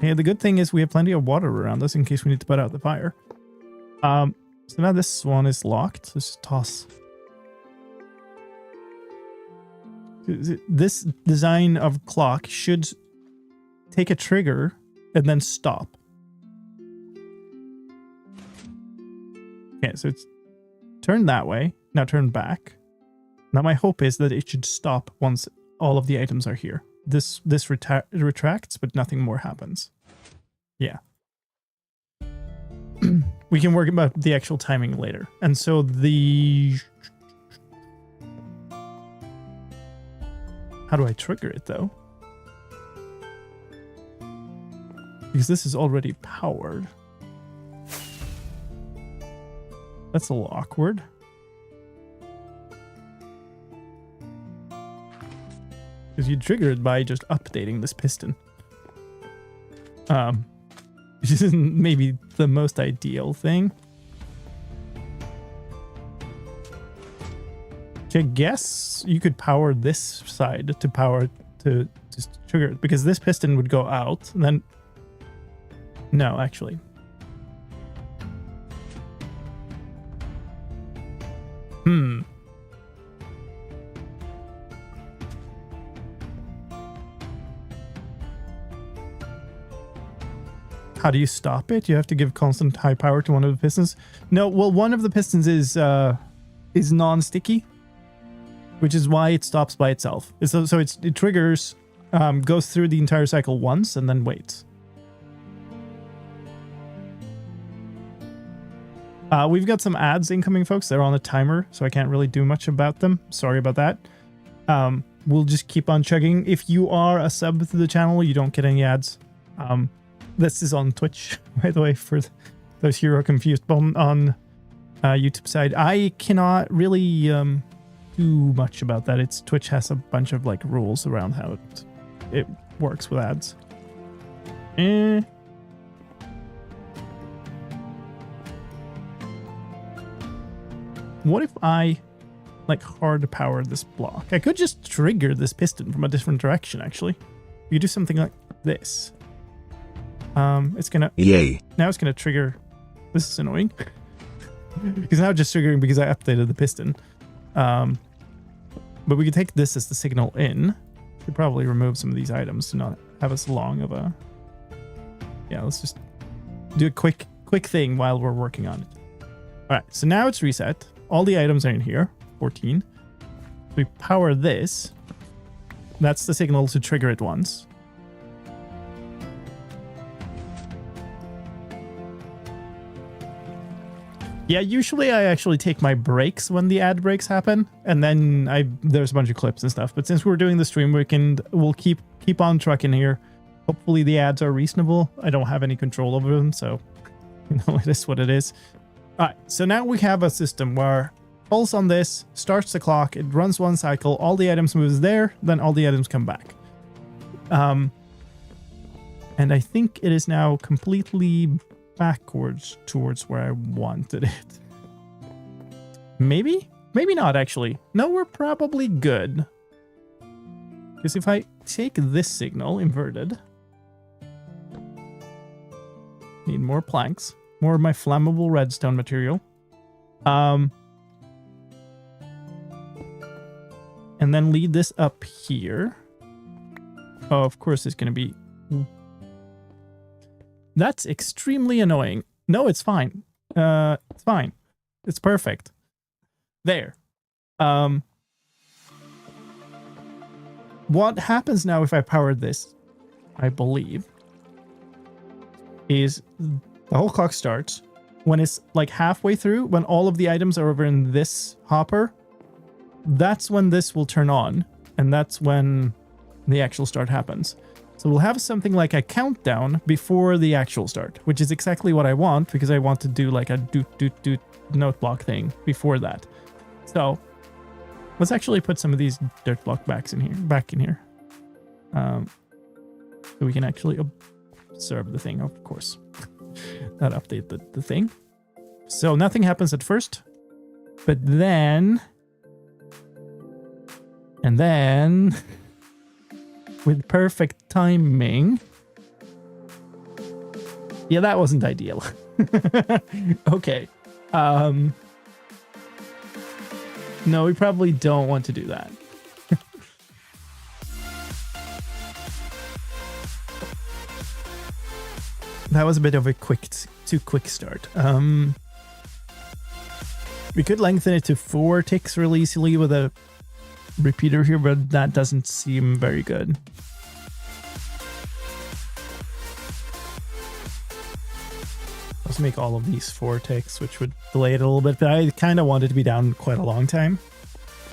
Hey, the good thing is we have plenty of water around us in case we need to put out the fire. So now this one is locked. Let's just toss. This design of clock should take a trigger and then stop. Okay, so it's turned that way. Now turn back. Now my hope is that it should stop once all of the items are here. This retracts, but nothing more happens. Yeah. We can work about the actual timing later. And so how do I trigger it though? Because this is already powered. That's a little awkward. Because you trigger it by just updating this piston. Which isn't maybe the most ideal thing. I guess you could power this side to power to just trigger it, because this piston would go out and then no, actually How do you stop it? You have to give constant high power to one of the pistons. No, well, one of the pistons is non-sticky, which is why it stops by itself. So it triggers, goes through the entire cycle once and then waits. We've got some ads incoming, folks. They're on a timer, so I can't really do much about them. Sorry about that. We'll just keep on chugging. If you are a sub to the channel, you don't get any ads. This is on Twitch, by the way, for those hero confused on YouTube side. I cannot really do much about that. Twitch has a bunch of like rules around how it works with ads. What if I like hard power this block? I could just trigger this piston from a different direction, actually. You do something like this. It's gonna... Yay. Now it's gonna trigger... This is annoying. Because now it's just triggering because I updated the piston. But we can take this as the signal in. Could probably remove some of these items to not have as long of a... Yeah, let's just do a quick thing while we're working on it. Alright, so now it's reset. All the items are in here. 14. We power this. That's the signal to trigger it once. Yeah, usually I actually take my breaks when the ad breaks happen, and then there's a bunch of clips and stuff. But since we're doing the stream weekend, we'll keep on trucking here. Hopefully the ads are reasonable. I don't have any control over them, so it is what it is. All right, so now we have a system where pulse on this starts the clock. It runs one cycle. All the items moves there, then all the items come back. And I think it is now completely backwards towards where I wanted it. Maybe not, actually. No, we're probably good. Because if I take this signal inverted, need more planks, more of my flammable redstone material, and then lead this up here. Oh, of course it's gonna be... That's extremely annoying. No, it's fine. It's fine. It's perfect. There. What happens now if I power this, I believe, is the whole clock starts when it's like halfway through, when all of the items are over in this hopper. That's when this will turn on, and that's when the actual start happens. So we'll have something like a countdown before the actual start, which is exactly what I want, because I want to do like a doot note block thing before that. So let's actually put some of these dirt block back in here. So we can actually observe the thing, of course. Not update the thing. So nothing happens at first, but then... And then... with perfect timing. Yeah, that wasn't ideal. Okay. No, we probably don't want to do that. That was a bit of a too quick start. We could lengthen it to 4 ticks really easily with a repeater here, but that doesn't seem very good. Let's make all of these 4 ticks, which would delay it a little bit, but I kind of want it to be down quite a long time.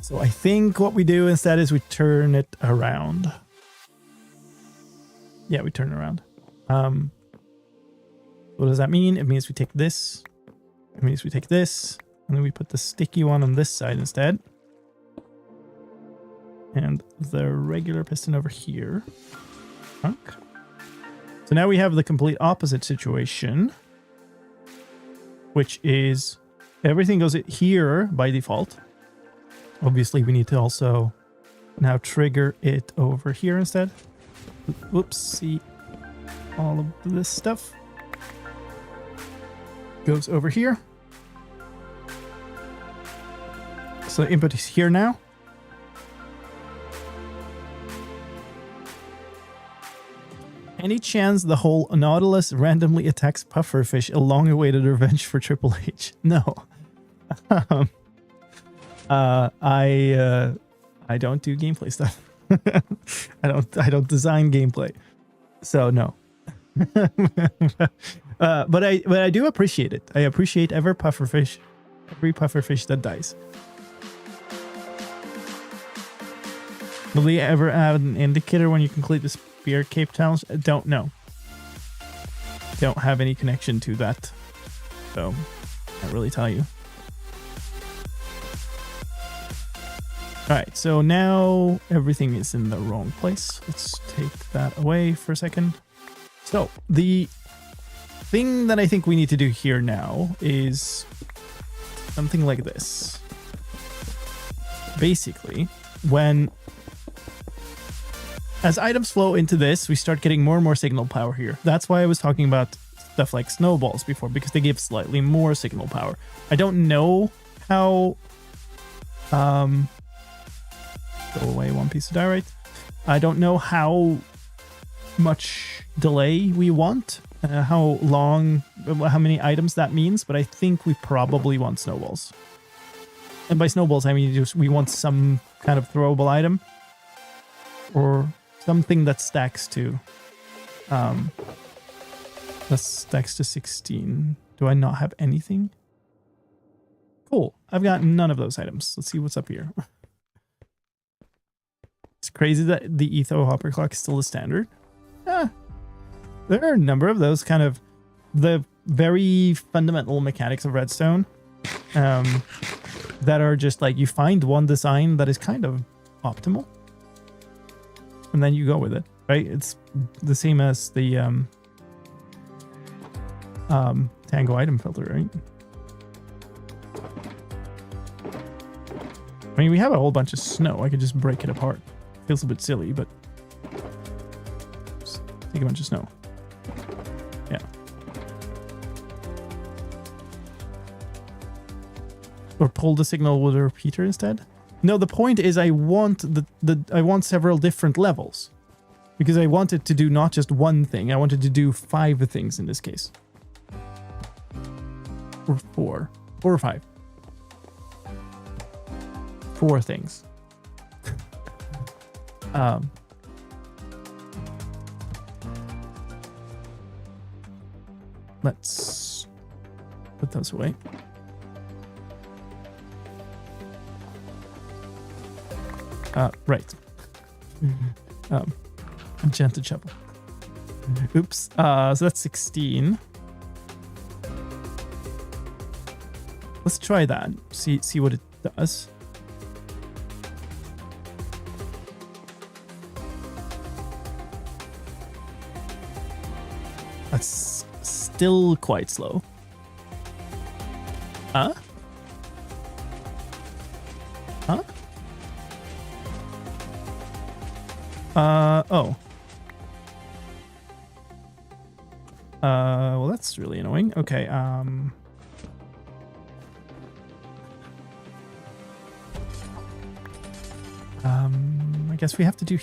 So I think what we do instead is we turn it around. Yeah, we turn it around. What does that mean? It means we take this. It means we take this, and then we put the sticky one on this side instead. And the regular piston over here. So now we have the complete opposite situation, which is everything goes here by default. Obviously, we need to also now trigger it over here instead. Whoops, see all of this stuff goes over here. So input is here now. Any chance the whole Nautilus randomly attacks pufferfish a long-awaited revenge for Triple H? No. I don't do gameplay stuff. I don't design gameplay. So no. But I do appreciate it. I appreciate every pufferfish that dies. Will they ever add an indicator when you complete the Spear Cape challenge? I don't know. Don't have any connection to that. So, can't really tell you. Alright, so now everything is in the wrong place. Let's take that away for a second. So, the thing that I think we need to do here now is something like this. Basically, as items flow into this, we start getting more and more signal power here. That's why I was talking about stuff like snowballs before, because they give slightly more signal power. I don't know how... go away, one piece of diorite. I don't know how much delay we want, how many items that means, but I think we probably want snowballs. And by snowballs, I mean just we want some kind of throwable item. Or... something that stacks to 16. Do I not have anything? Cool. I've got none of those items. Let's see what's up here. It's crazy that the Etho Hopper Clock is still the standard. There are a number of those kind of the very fundamental mechanics of Redstone that are just like you find one design that is kind of optimal. And then you go with it, right? It's the same as the Tango item filter, right? I mean, we have a whole bunch of snow. I could just break it apart. Feels a bit silly, but just take a bunch of snow. Yeah. Or pull the signal with a repeater instead. No, the point is I want I want several different levels. Because I wanted to do not just one thing, I wanted to do 5 things in this case. Or 4. 4 or 5. 4 things. Let's put those away. Right. Enchanted shovel. Oops. So that's 16. Let's try that. See what it does. That's still quite slow. Huh? Huh? Oh. Well, that's really annoying. Okay, I guess we have to do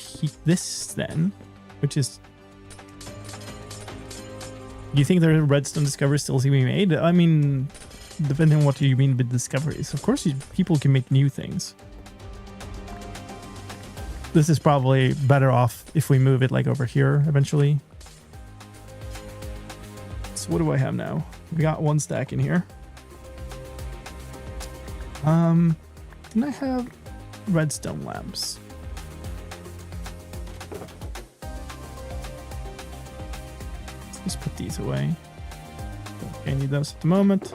this then, which is... Do you think there are redstone discoveries still to be made? I mean, depending on what you mean with discoveries. Of course, people can make new things. This is probably better off if we move it like over here eventually. So what do I have now? We got 1 stack in here. Didn't I have redstone lamps? Let's just put these away. Okay, I need those at the moment.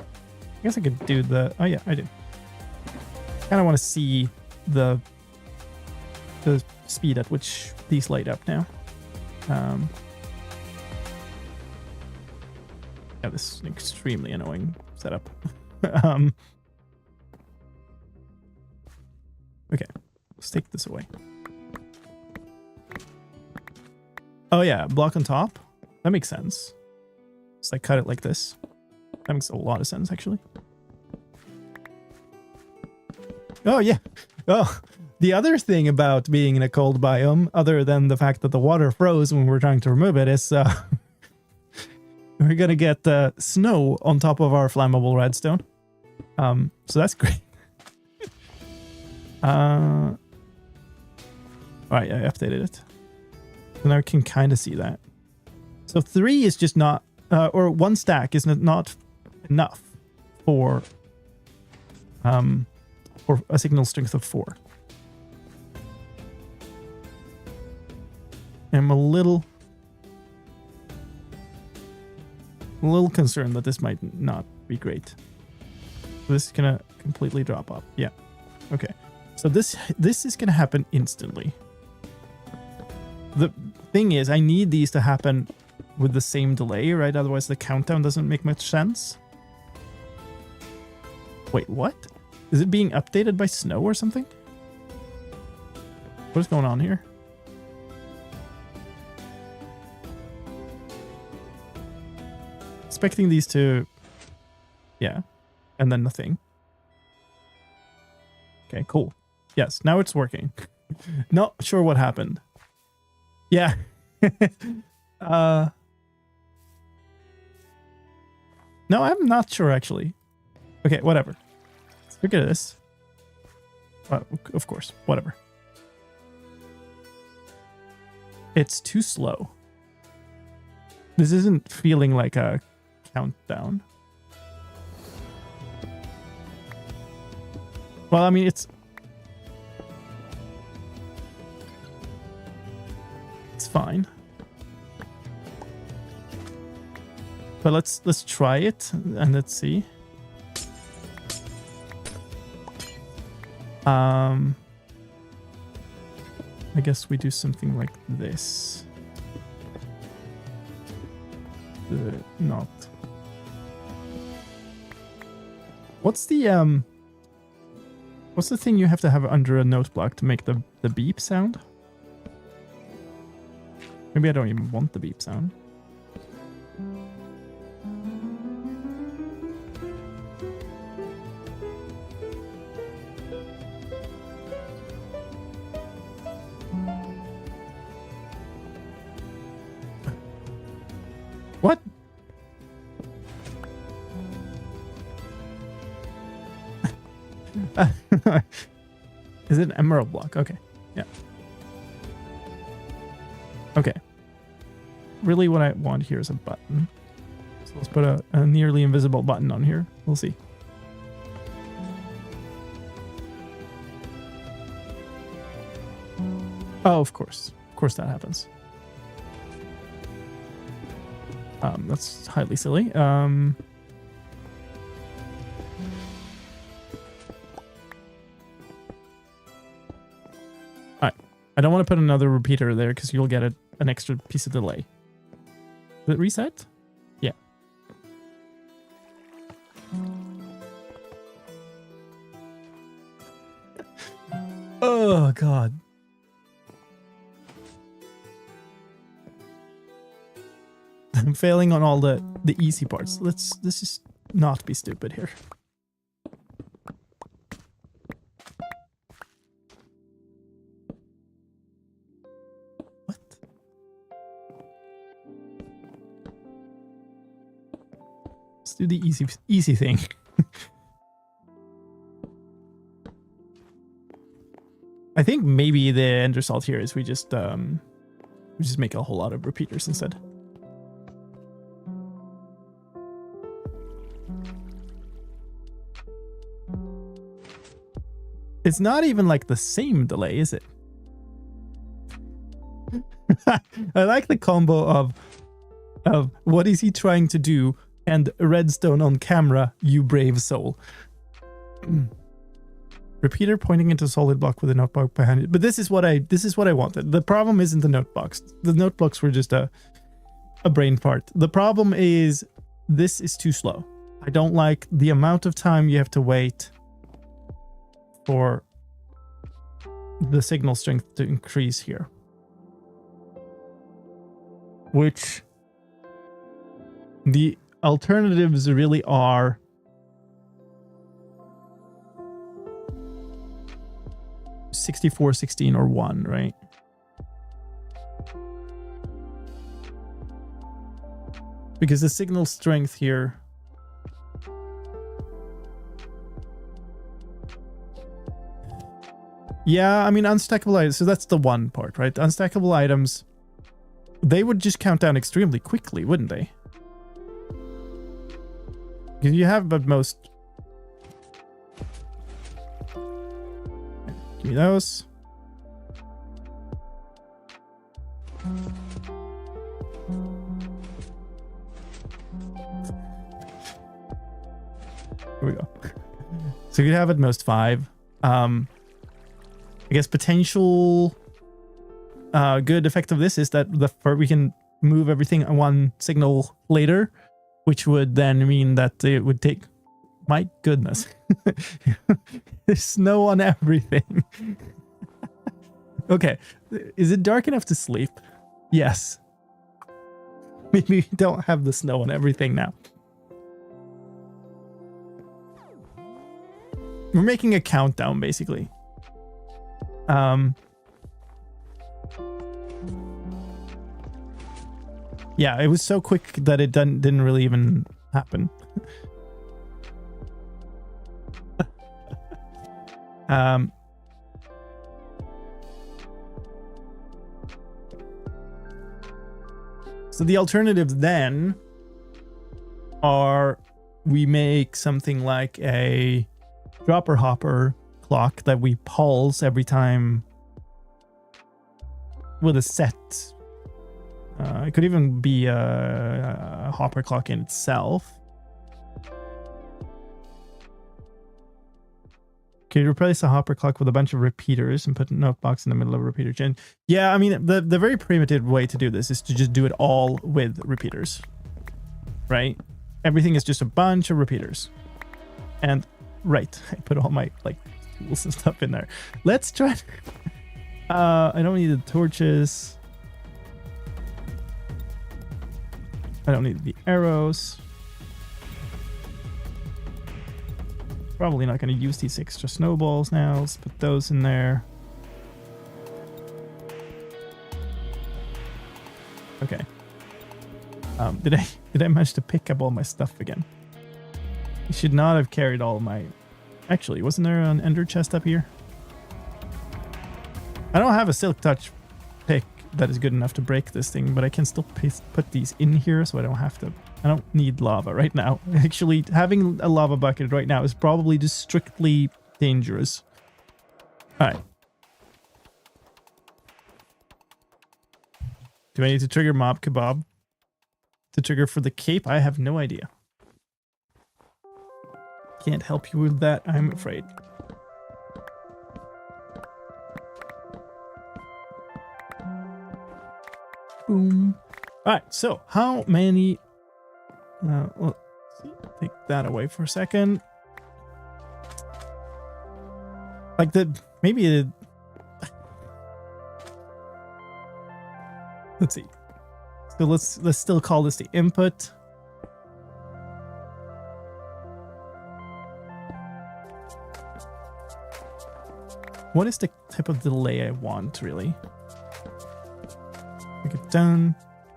I guess I could do the... Oh yeah, I do. Kind of want to see the speed at which these light up now. Yeah, this is an extremely annoying setup. Okay, let's take this away. Oh yeah, block on top. That makes sense. So I cut it like this. That makes a lot of sense, actually. Oh, yeah. Oh, the other thing about being in a cold biome, other than the fact that the water froze when we were trying to remove it, is we're going to get snow on top of our flammable redstone. So that's great. All right, I updated it. So now I can kind of see that. So 3 is just not, or 1 stack is not enough for a signal strength of 4. I'm a little concerned that this might not be great. This is gonna completely drop off. Yeah. Okay. So this is gonna happen instantly. The thing is, I need these to happen with the same delay, right? Otherwise the countdown doesn't make much sense. Wait, what? Is it being updated by snow or something? What is going on here? Expecting these to... Yeah. And then nothing. Okay, cool. Yes, now it's working. Not sure what happened. Yeah. No, I'm not sure actually. Okay, whatever. Let's look at this. Of course, whatever. It's too slow. This isn't feeling like a countdown. Well, I mean, it's fine. But let's try it and let's see. I guess we do something like this. Not. What's the thing you have to have under a note block to make the beep sound? Maybe I don't even want the beep sound. What? Is it an emerald block? Okay. Yeah. Okay. Really what I want here is a button. So let's put a nearly invisible button on here. We'll see. Oh, of course. Of course that happens. That's highly silly. Alright. I don't want to put another repeater there because you'll get an extra piece of delay. Did it reset? Yeah. Oh, God. I'm failing on all the easy parts. Let's just not be stupid here. What? Let's do the easy thing. I think maybe the end result here is we just make a whole lot of repeaters instead. It's not even like the same delay, is it? I like the combo of what is he trying to do and redstone on camera, you brave soul. Repeater pointing into solid block with a notebook behind it. But this is what I wanted. The problem isn't the notebooks. The notebooks were just a brain part. The problem is this is too slow. I don't like the amount of time you have to wait for the signal strength to increase here. Which the alternatives really are 64, 16, or 1, right? Because the signal strength here... Yeah, I mean, unstackable items, so that's the one part, right? Unstackable items, they would just count down extremely quickly, wouldn't they? Because you have at most... Give me those. Here we go. So you'd have at most 5. I guess potential good effect of this is that we can move everything on one signal later, which would then mean that it would take... My goodness. There's snow on everything. Okay. Is it dark enough to sleep? Yes. Maybe we don't have the snow on everything now. We're making a countdown, basically. Yeah, it was so quick that it didn't really even happen. So the alternatives then are we make something like a dropper hopper clock that we pulse every time with a set. It could even be a hopper clock in itself. Can you replace a hopper clock with a bunch of repeaters and put a note box in the middle of a repeater chain? Yeah, I mean, the very primitive way to do this is to just do it all with repeaters, right? Everything is just a bunch of repeaters. And, right, I put all my, like, tools and stuff in there. Let's try... I don't need the torches. I don't need the arrows. Probably not going to use these extra snowballs now. Let's put those in there. Okay. Did I manage to pick up all my stuff again? I should not have carried all my... Actually, wasn't there an ender chest up here? I don't have a silk touch pick that is good enough to break this thing, but I can still put these in here so I don't have to... I don't need lava right now. Actually, having a lava bucket right now is probably just strictly dangerous. Alright. Do I need to trigger mob kebab to trigger for the cape? I have no idea. Can't help you with that, I'm afraid. Boom. Alright, so how many... let's take that away for a second. Like maybe let's see. So let's still call this the input. What is the type of delay I want, really? Make it done.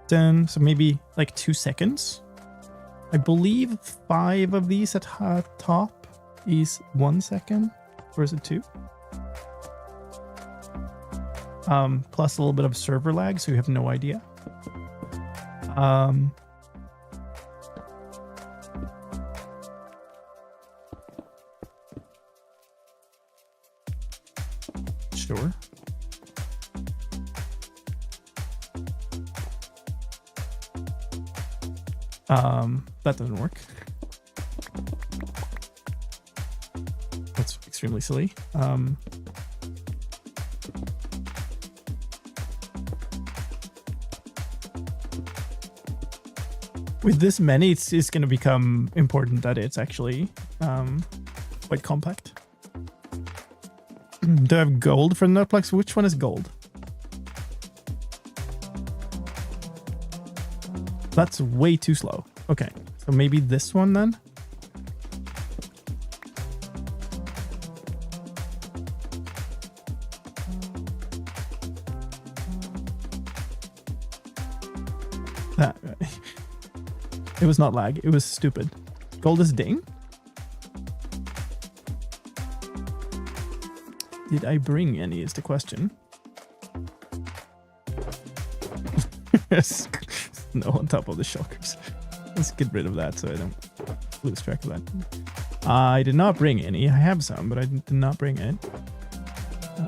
So maybe like 2 seconds. I believe 5 of these at top is 1 second, or is it 2? Plus a little bit of server lag, so you have no idea. Sure. That doesn't work. That's extremely silly. With this many, it's going to become important that it's actually quite compact. Do I have gold for the noteplex? Which one is gold? That's way too slow. Okay, so maybe this one then? That it was not lag. It was stupid. Gold is ding. Did I bring any? Is the question. Snow on top of the shockers. Let's get rid of that so I don't lose track of that. I did not bring any. I have some, but I did not bring it.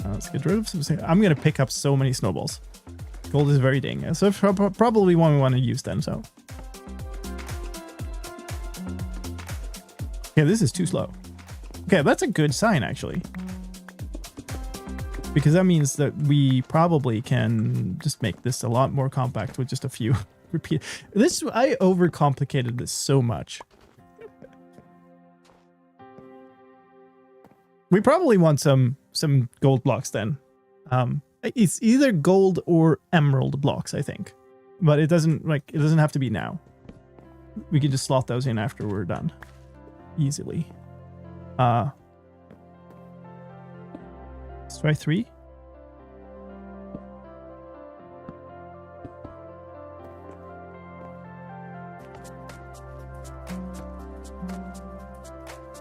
Let's get rid of some. I'm going to pick up so many snowballs. Gold is very ding. So probably one we want to use then. So yeah, this is too slow. Okay, that's a good sign actually. Because that means that we probably can just make this a lot more compact with just a few repeat. I overcomplicated this so much. We probably want some gold blocks then. It's either gold or emerald blocks, I think. But it doesn't have to be now. We can just slot those in after we're done. Easily. Let's try 3.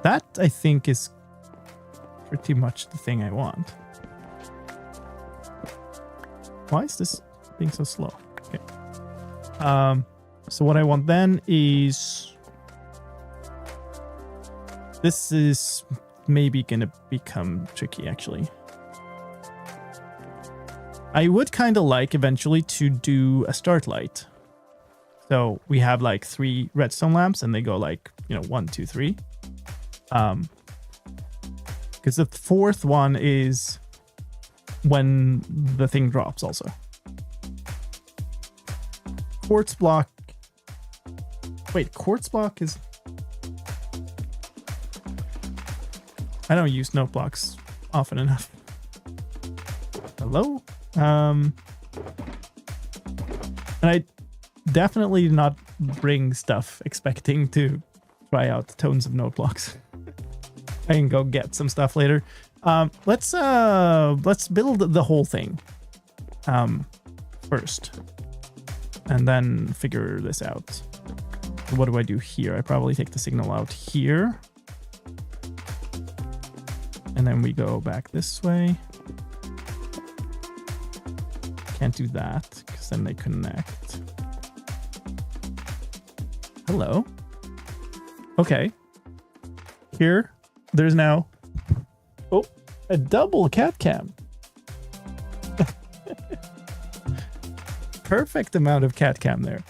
That, I think, is pretty much the thing I want. Why is this being so slow? Okay. So what I want then is... This is maybe gonna become tricky, actually. I would kind of like eventually to do a start light. So we have like 3 redstone lamps and they go like, 1, 2, 3. Because the 4th one is when the thing drops also. Quartz block. Wait, quartz block is... I don't use note blocks often enough. Hello? And I definitely did not bring stuff expecting to try out the tones of note blocks. I can go get some stuff later. Let's build the whole thing first, and then figure this out. So what do I do here? I probably take the signal out here, and then we go back this way. Can't do that because then they connect. Hello. Okay. Here, there's now a double cat cam. Perfect amount of cat cam there.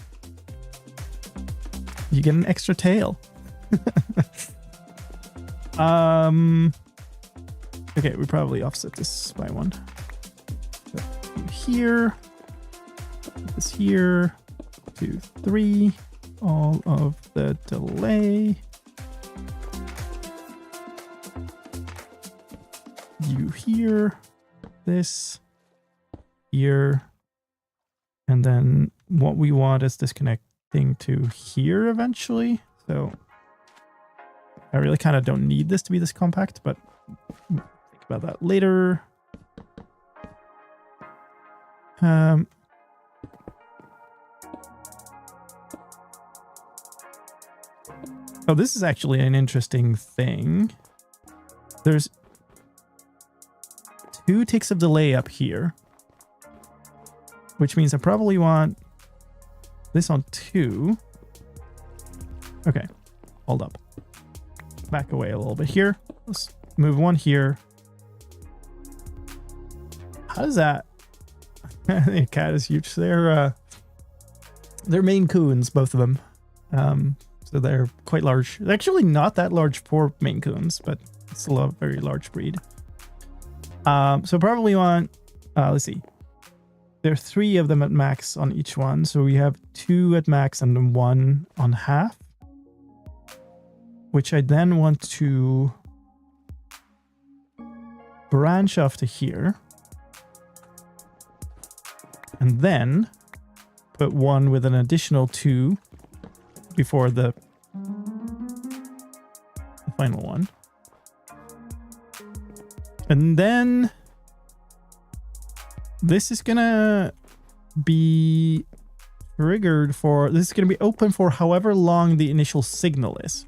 You get an extra tail. Okay, we probably offset this by 1. Here, this here, 2, 3, all of the delay. You here, this here, and then what we want is disconnecting to here eventually. So I really kind of don't need this to be this compact, but think about that later. Oh, this is actually an interesting thing. There's 2 ticks of delay up here, which means I probably want this on 2. Okay, hold up. Back away a little bit here. Let's move 1 here. How does that? The cat is huge. They're Maine Coons, both of them. So they're quite large. They're actually not that large for Maine Coons, but it's still a very large breed. So probably want, let's see. There are 3 of them at max on each one. So we have 2 at max and then 1 on half. Which I then want to branch off to here. And then put 1 with an additional 2 before the final one. And then this is gonna be triggered for, this is going to be open for however long the initial signal is.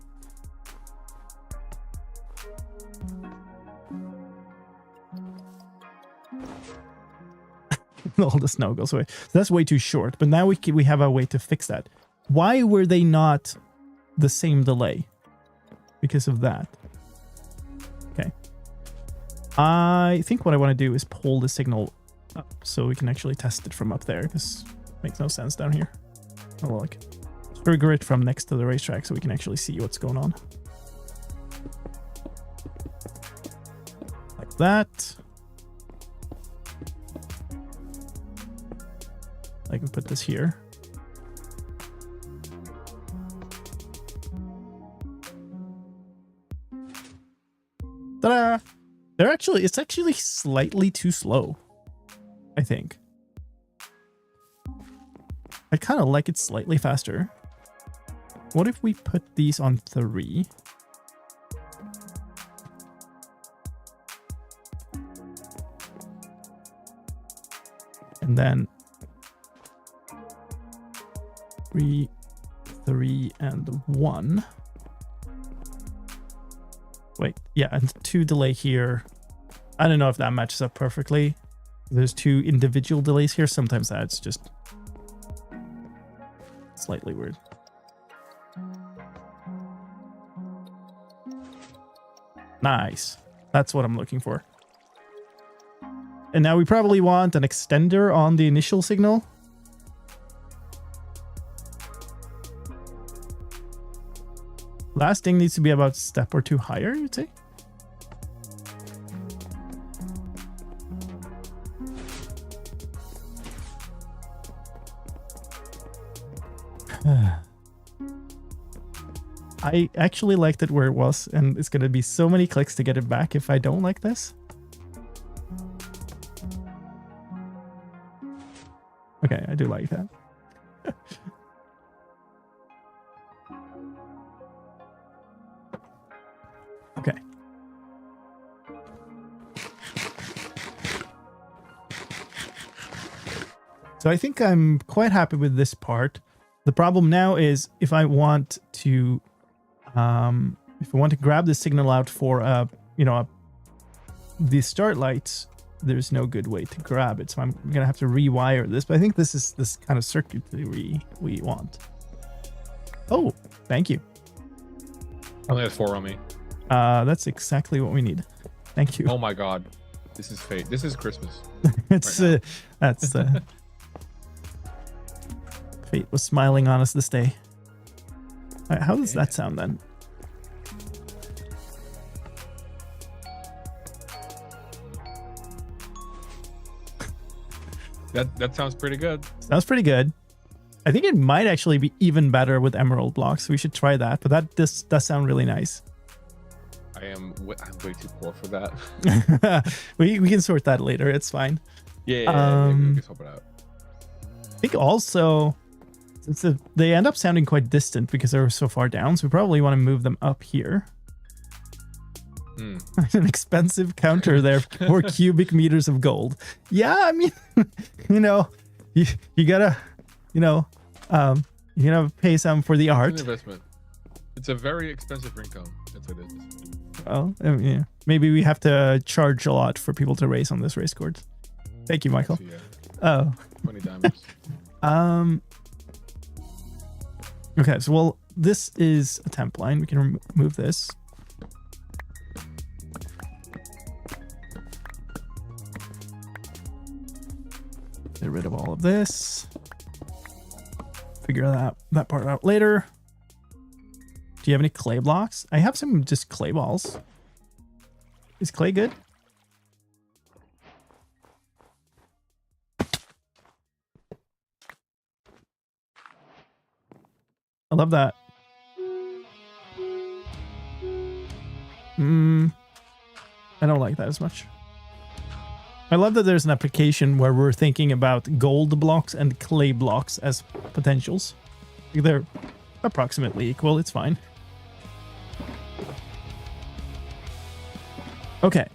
All the snow goes away. So that's way too short, but now we have a way to fix that. Why were they not the same delay? Because of that. Okay. I think what I want to do is pull the signal up so we can actually test it from up there, because it makes no sense down here. Oh, look. Trigger it from next to the racetrack so we can actually see what's going on. Like that. I can put this here. Ta-da! It's actually slightly too slow, I think. I kind of like it slightly faster. What if we put these on 3? And then 3, 3, and 1. Wait, yeah, and 2 delay here. I don't know if that matches up perfectly. There's 2 individual delays here. Sometimes that's just slightly weird. Nice. That's what I'm looking for. And now we probably want an extender on the initial signal. Last thing needs to be about a step or 2 higher, you'd say? I actually liked it where it was, and it's going to be so many clicks to get it back if I don't like this. Okay, I do like that. Okay. So I think I'm quite happy with this part. The problem now is if I want to grab the signal out for the start lights, there's no good way to grab it. So I'm gonna have to rewire this. But I think this is this kind of circuitry we want. Oh, thank you. I only have 4 on me. That's exactly what we need. Thank you. Oh my god. This is fate. This is Christmas. It's that's fate was smiling on us this day. All right, how does that sound then? That sounds pretty good. Sounds pretty good. I think it might actually be even better with emerald blocks. We should try that. But this does sound really nice. I'm way too poor for that. we can sort that later. It's fine. Yeah, we can swap it out. I think also since they end up sounding quite distant because they're so far down, so we probably want to move them up here. An expensive counter there for cubic meters of gold. Yeah, I mean, you gotta, you gotta pay some for the art. It's an investment. It's a very expensive ringtone. That's what it is. Well, I mean, yeah. Maybe we have to charge a lot for people to race on this race course. Thank you, Michael. Yeah. Oh. 20 diamonds. Okay, so well, this is a temp line. We can remove this. Get rid of all of this. Figure that part out later. Do you have any clay blocks? I have some just clay balls. Is clay good? I love that. I don't like that as much. I love that there's an application where we're thinking about gold blocks and clay blocks as potentials. They're approximately equal. It's fine. Okay.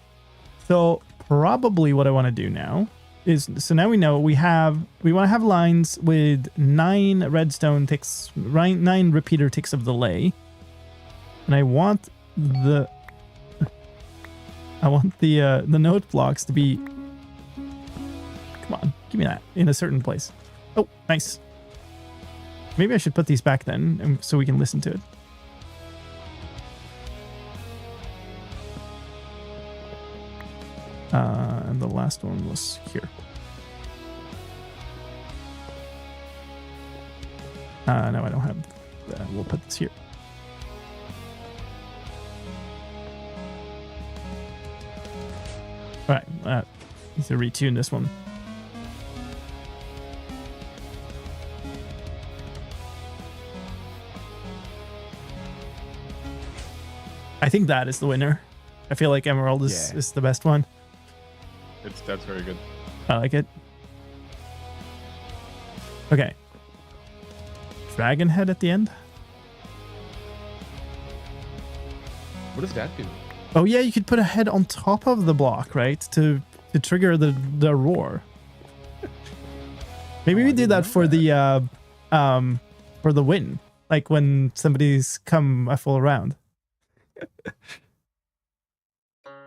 So probably what I want to do now is, so now we know we want to have lines with 9 redstone ticks, 9 repeater ticks of delay. And I want the note blocks to be, come on, give me that, in a certain place. Oh, nice. Maybe I should put these back then, so we can listen to it. And the last one was here. No, I don't have that. We'll put this here. All right, need to retune this one. I think that is the winner. I feel like Emerald is the best one. That's very good. I like it. Okay. Dragon head at the end. What does that do? Oh yeah, you could put a head on top of the block, right? To trigger the roar. Maybe we do that for the win. Like when somebody's come a full round.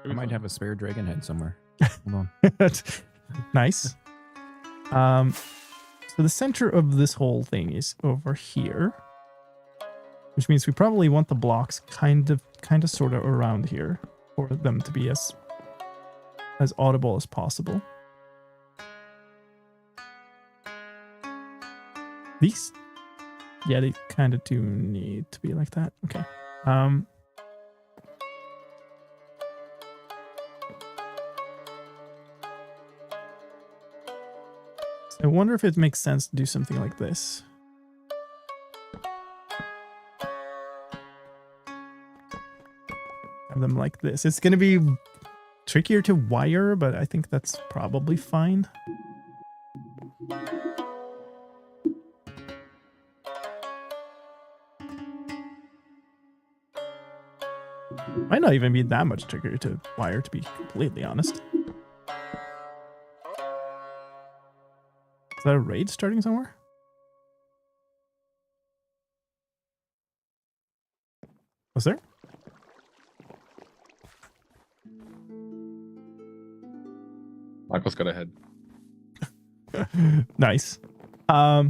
I might have a spare dragon head somewhere. Hold on. Nice. So the center of this whole thing is over here, which means we probably want the blocks kind of sort of around here for them to be as audible as possible. These, yeah, they kind of do need to be like that. Okay. I wonder if it makes sense to do something like this. Have them like this. It's going to be trickier to wire, but I think that's probably fine. Might not even be that much trickier to wire, to be completely honest. Is that a raid starting somewhere? Was there? Michael's got a head. Nice. Yeah,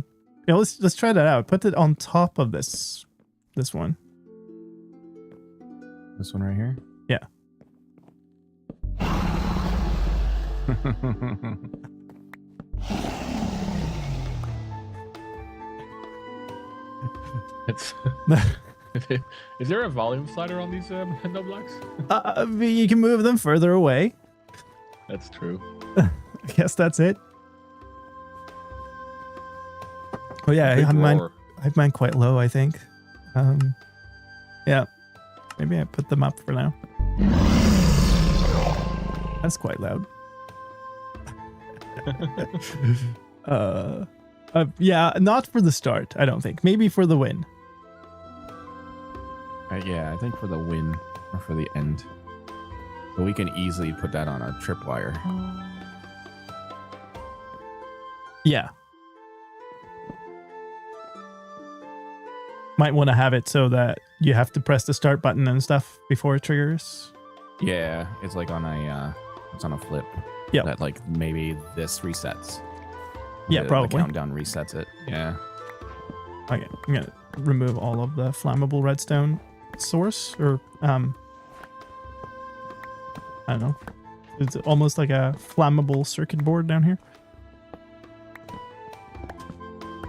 let's try that out. Put it on top of this one. This one right here? Yeah. Is there a volume slider on these no blocks? You can move them further away. That's true. I guess that's it. Oh yeah, I have mine quite low, I think. Yeah. Maybe I put them up for now. That's quite loud. Yeah, not for the start, I don't think. Maybe for the win. Yeah, I think for the win or for the end. But we can easily put that on a tripwire. Yeah. Might want to have it so that you have to press the start button and stuff before it triggers. Yeah, it's like on a it's on a flip. Yeah. That like maybe this resets. Yeah, probably. The countdown resets it. Yeah. Okay, I'm gonna remove all of the flammable redstone source, or I don't know. It's almost like a flammable circuit board down here.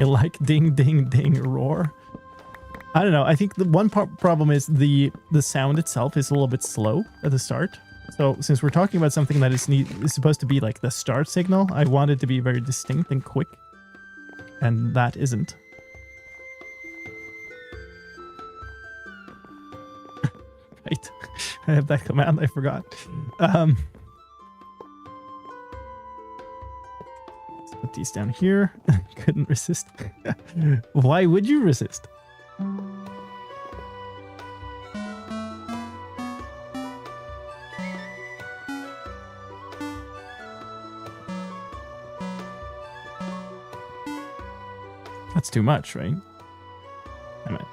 I like ding ding ding roar. I don't know. I think the one problem is the sound itself is a little bit slow at the start. So since we're talking about something that is supposed to be like the start signal, I want it to be very distinct and quick, and that isn't. Right, I have that command. I forgot. Let's put these down here. Couldn't resist. Why would you resist? That's too much, right? Damn it.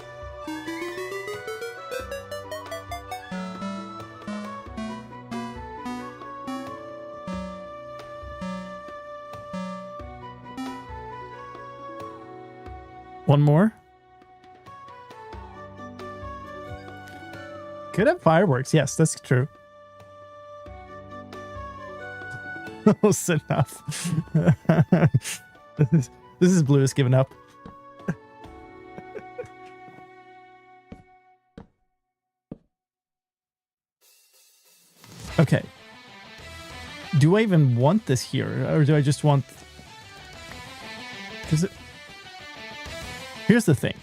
One more. Could have fireworks. Yes, that's true. Close enough. This is Blue has given up. Okay. Do I even want this here, or do I just want? Because here's the thing,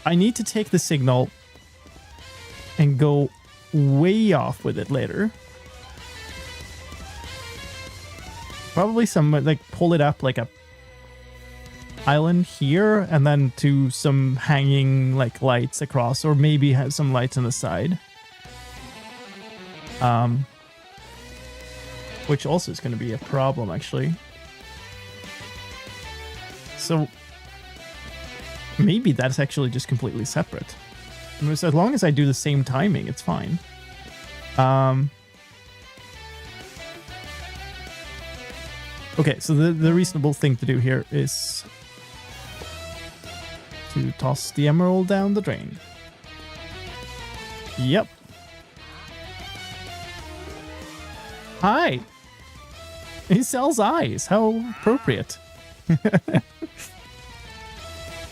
I need to take the signal and go way off with it later. Probably some, like, pull it up like a island here, and then to some hanging, like, lights across, or maybe have some lights on the side. Which also is going to be a problem, actually. So maybe that's actually just completely separate. I mean, so as long as I do the same timing, it's fine. Okay, so the reasonable thing to do here is to toss the emerald down the drain. Yep. Hi! He sells eyes. How appropriate. Can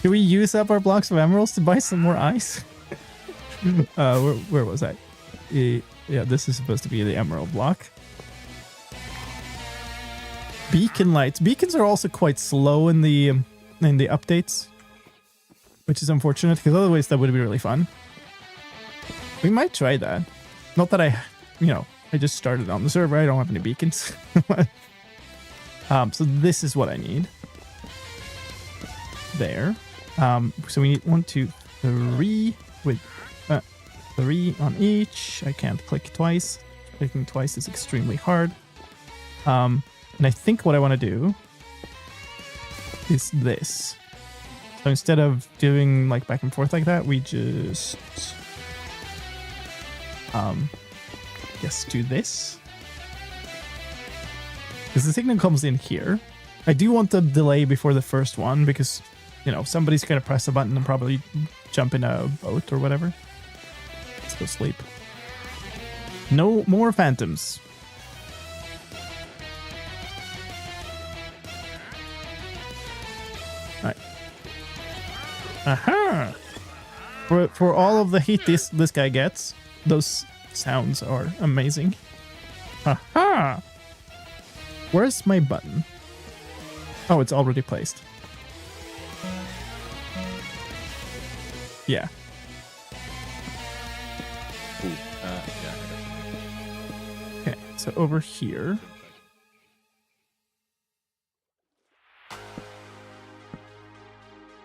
we use up our blocks of emeralds to buy some more ice? Where was I? Yeah, this is supposed to be the emerald block. Beacon lights. Beacons are also quite slow in the updates, which is unfortunate, because otherwise that would be really fun. We might try that. Not that I just started on the server. I don't have any beacons. So this is what I need. There. So we need 1, 2, 3 with 3 on each. I can't click twice. Clicking twice is extremely hard. And I think what I want to do is this. So instead of doing like back and forth like that, we just yes, do this. Because the signal comes in here. I do want the delay before the first one, because somebody's gonna press a button and probably jump in a boat or whatever. Let's go sleep. No more phantoms. Alright. Aha! For all of the heat this guy gets, those sounds are amazing. Aha! Where's my button? Oh, it's already placed. Yeah. Ooh, yeah. Okay, so over here.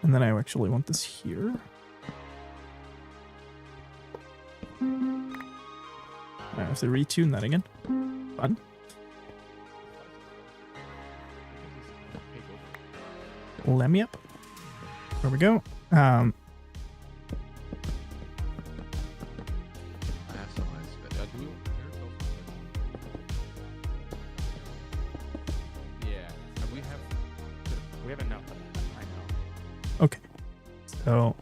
And then I actually want this here. I have to retune that again. Fun. Let me up. There we go. I have some ice, but do we? Yeah, We have enough of that. I know. Okay. So.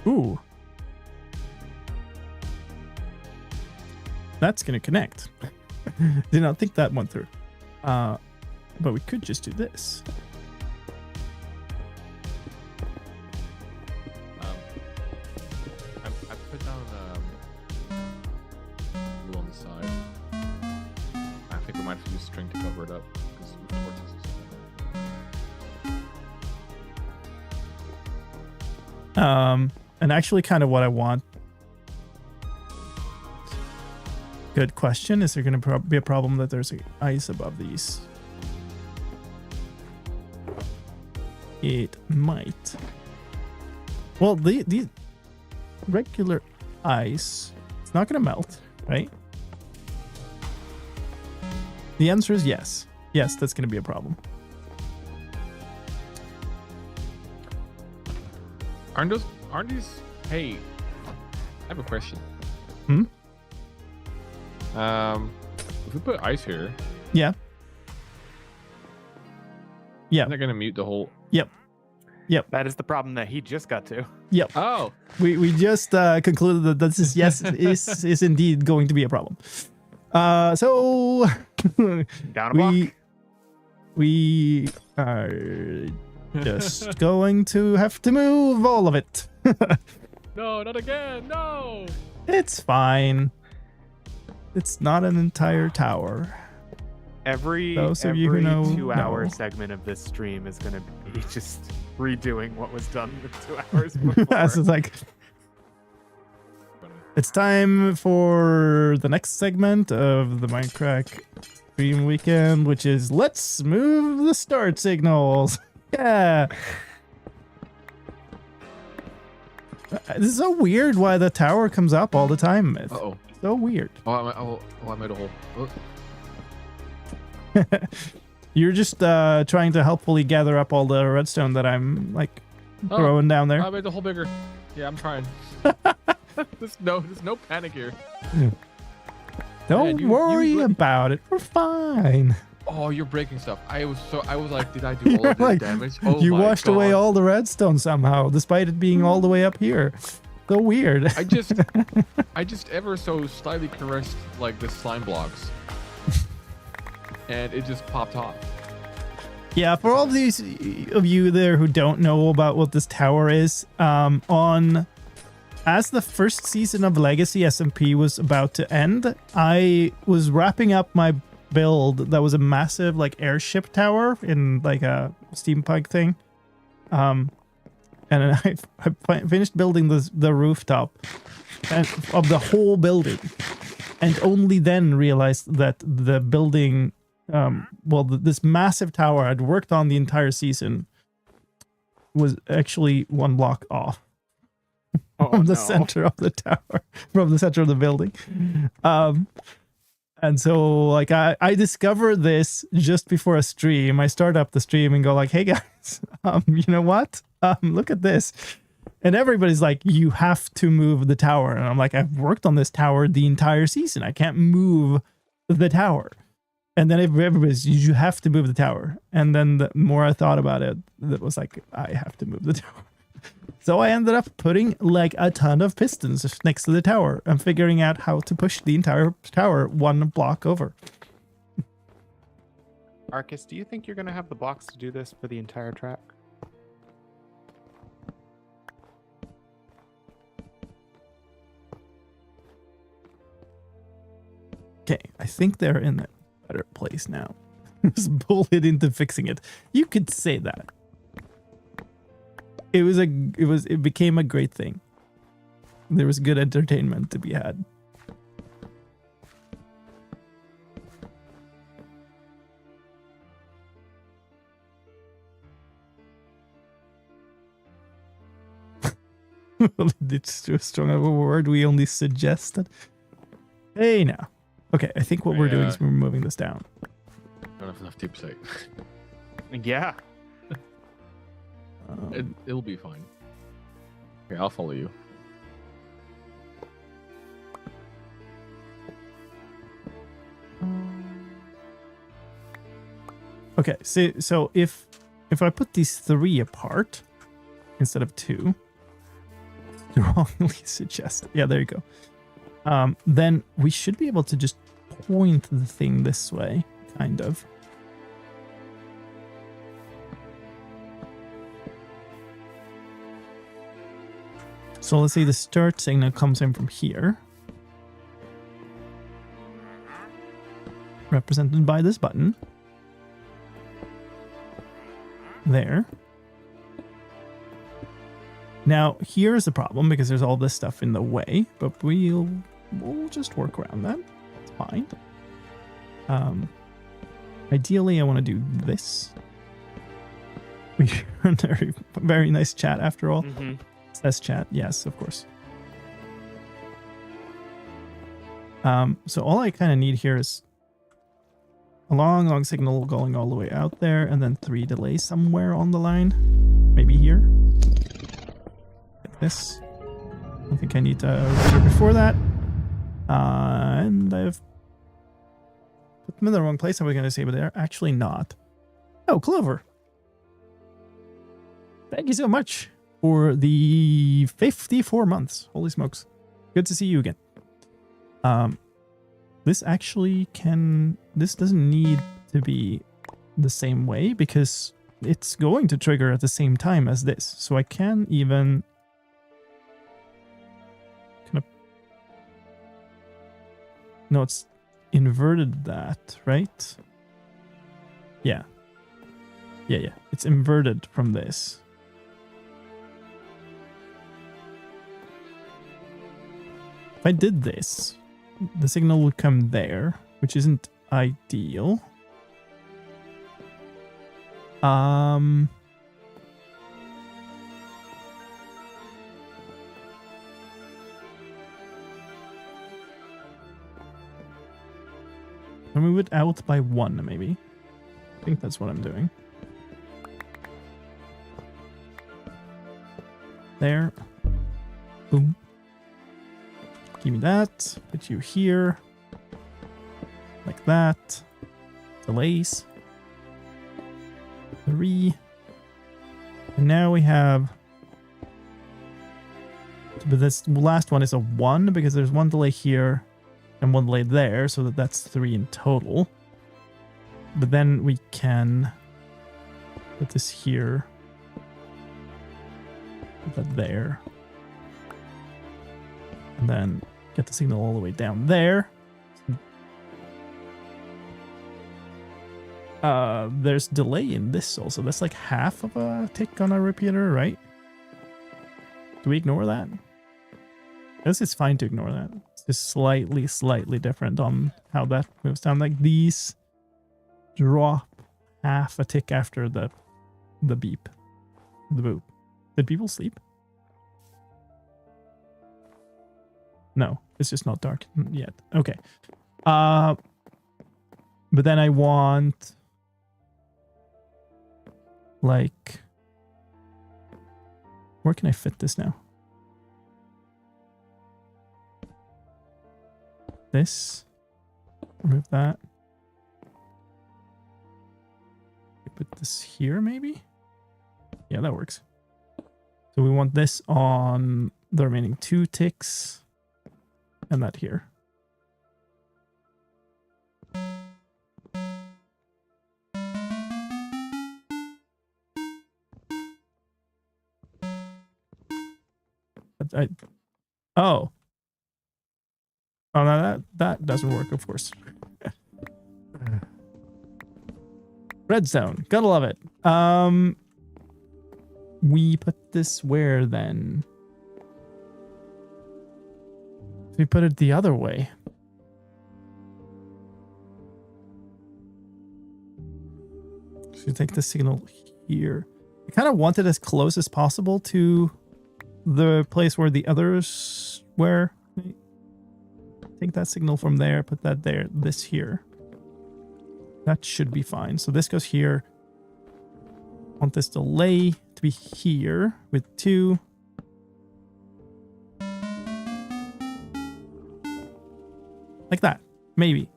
Ooh. That's going to connect. Did not think that went through. But we could just do this. I put down glue on the side. I think we might have to use string to cover it up because with torches and stuff. And actually kind of what I want. Good question. Is there going to be a problem that there's ice above these? It might. Well, the regular ice, it's not going to melt, right? The answer is yes. Yes, that's going to be a problem. Aren't these? Hey, I have a question. Hmm? If we put ice here, Yeah. Yeah. they're gonna mute the whole. That is the problem that he just got to. Yep. Oh, We just concluded that this is is indeed going to be a problem. So Down a block. we are just going to have to move all of it. no, not again! No. It's fine. It's not an entire tower. Every Those of you who know, 2-hour know. segment of this stream is going to be just redoing what was done the 2 hours before. It's like it's time for the next segment of the Mindcrack Stream Weekend, which is let's move the start signals. Yeah. This is so weird why the tower comes up all the time. Myth. Oh. So weird. I made a hole. Oh. You're just trying to helpfully gather up all the redstone that I'm like throwing down there. I made the hole bigger. Yeah, I'm trying. there's no panic here. Don't Man, worry about it. We're fine. Oh, you're breaking stuff. I was like, did I do all of this Like, damage? Oh you my washed God. away all the redstone somehow, despite it being all the way up here. So weird. I just ever so slightly caressed like the slime blocks, and it just popped off. Yeah, for all of these of you there who don't know about what this tower is, as the first season of Legacy SMP was about to end, I was wrapping up my build that was a massive like airship tower in like a steampunk thing. And then I finished building the rooftop of the whole building, and only then realized that the building, this massive tower I'd worked on the entire season was actually one block off from the center of the tower, from the center of the building. And so like I discovered this just before a stream. I start up the stream and go like, hey guys, you know what? Look at this. And everybody's like, you have to move the tower. And I'm like, I've worked on this tower the entire season. I can't move the tower. And then everybody's, you have to move the tower. And then the more I thought about it, it was like, I have to move the tower. So I ended up putting like a ton of pistons next to the tower and figuring out how to push the entire tower one block over. Arcus, do you think you're going to have the blocks to do this for the entire track? Okay, I think they're in a better place now. Just bullet into fixing it. You could say that. It became a great thing. There was good entertainment to be had. Well, it's too strong of a word. We only suggested. Hey now. Okay, I think what we're doing is we're moving this down. I don't have enough tape site. Yeah. It'll be fine. Okay, I'll follow you. Okay, so if I put these 3 apart instead of 2, strongly suggest. Yeah, there you go. Then we should be able to just point the thing this way, kind of. So let's say the start signal comes in from here, represented by this button. There. Now, here's the problem because there's all this stuff in the way, but we'll just work around that. It's fine. Ideally, I want to do this. We are very, very nice chat after all. Mm-hmm. Says chat, yes, of course. So all I kind of need here is a long signal going all the way out there, and then 3 delays somewhere on the line. Maybe here. this. I don't think I need a repeater before that. And I've put them in the wrong place. I was going to say, but they're actually not. Oh, Clover. Thank you so much for the 54 months. Holy smokes. Good to see you again. This actually this doesn't need to be the same way because it's going to trigger at the same time as this. So I can even kind of, no, it's inverted that, right? Yeah. Yeah. It's inverted from this. If I did this, the signal would come there, which isn't ideal. And move it out by 1, maybe. I think that's what I'm doing. There. Boom. Give me that. Put you here. Like that. Delays. 3. And now we have... But this last one is a 1 because there's 1 delay here and 1 delay there, so that's 3 in total. But then we can put this here. Put that there. And then get the signal all the way down there. There's delay in this also. That's like half of a tick on a repeater, right? Do we ignore that? I guess it's fine to ignore that. It's just slightly different on how that moves down. Like these drop half a tick after the beep. The boop. Did people sleep? No, it's just not dark yet. Okay. But then I want like, where can I fit this now? This. Remove that. Put this here maybe? Yeah, that works. So we want this on the remaining 2 ticks and that here. Oh, no, that doesn't work, of course. Redstone, gotta love it. We put this where then? We put it the other way. So we take the signal here. I kind of want it as close as possible to the place where the others were. Take that signal from there, put that there, this here. That should be fine. So this goes here. I want this delay to be here with 2. Like that, maybe.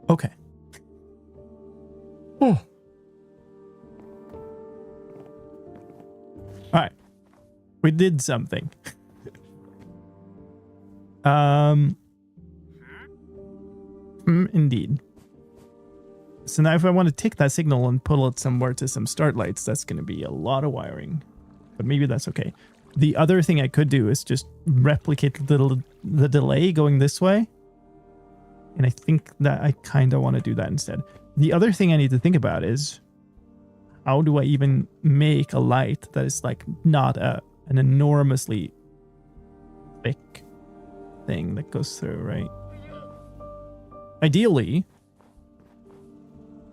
Okay. Oh. All right. We did something. Indeed. So now if I want to take that signal and pull it somewhere to some start lights, that's going to be a lot of wiring. But maybe that's okay. The other thing I could do is just replicate the delay going this way. And I think that I kind of want to do that instead. The other thing I need to think about is how do I even make a light that is like not an enormously thick thing that goes through, right? Ideally,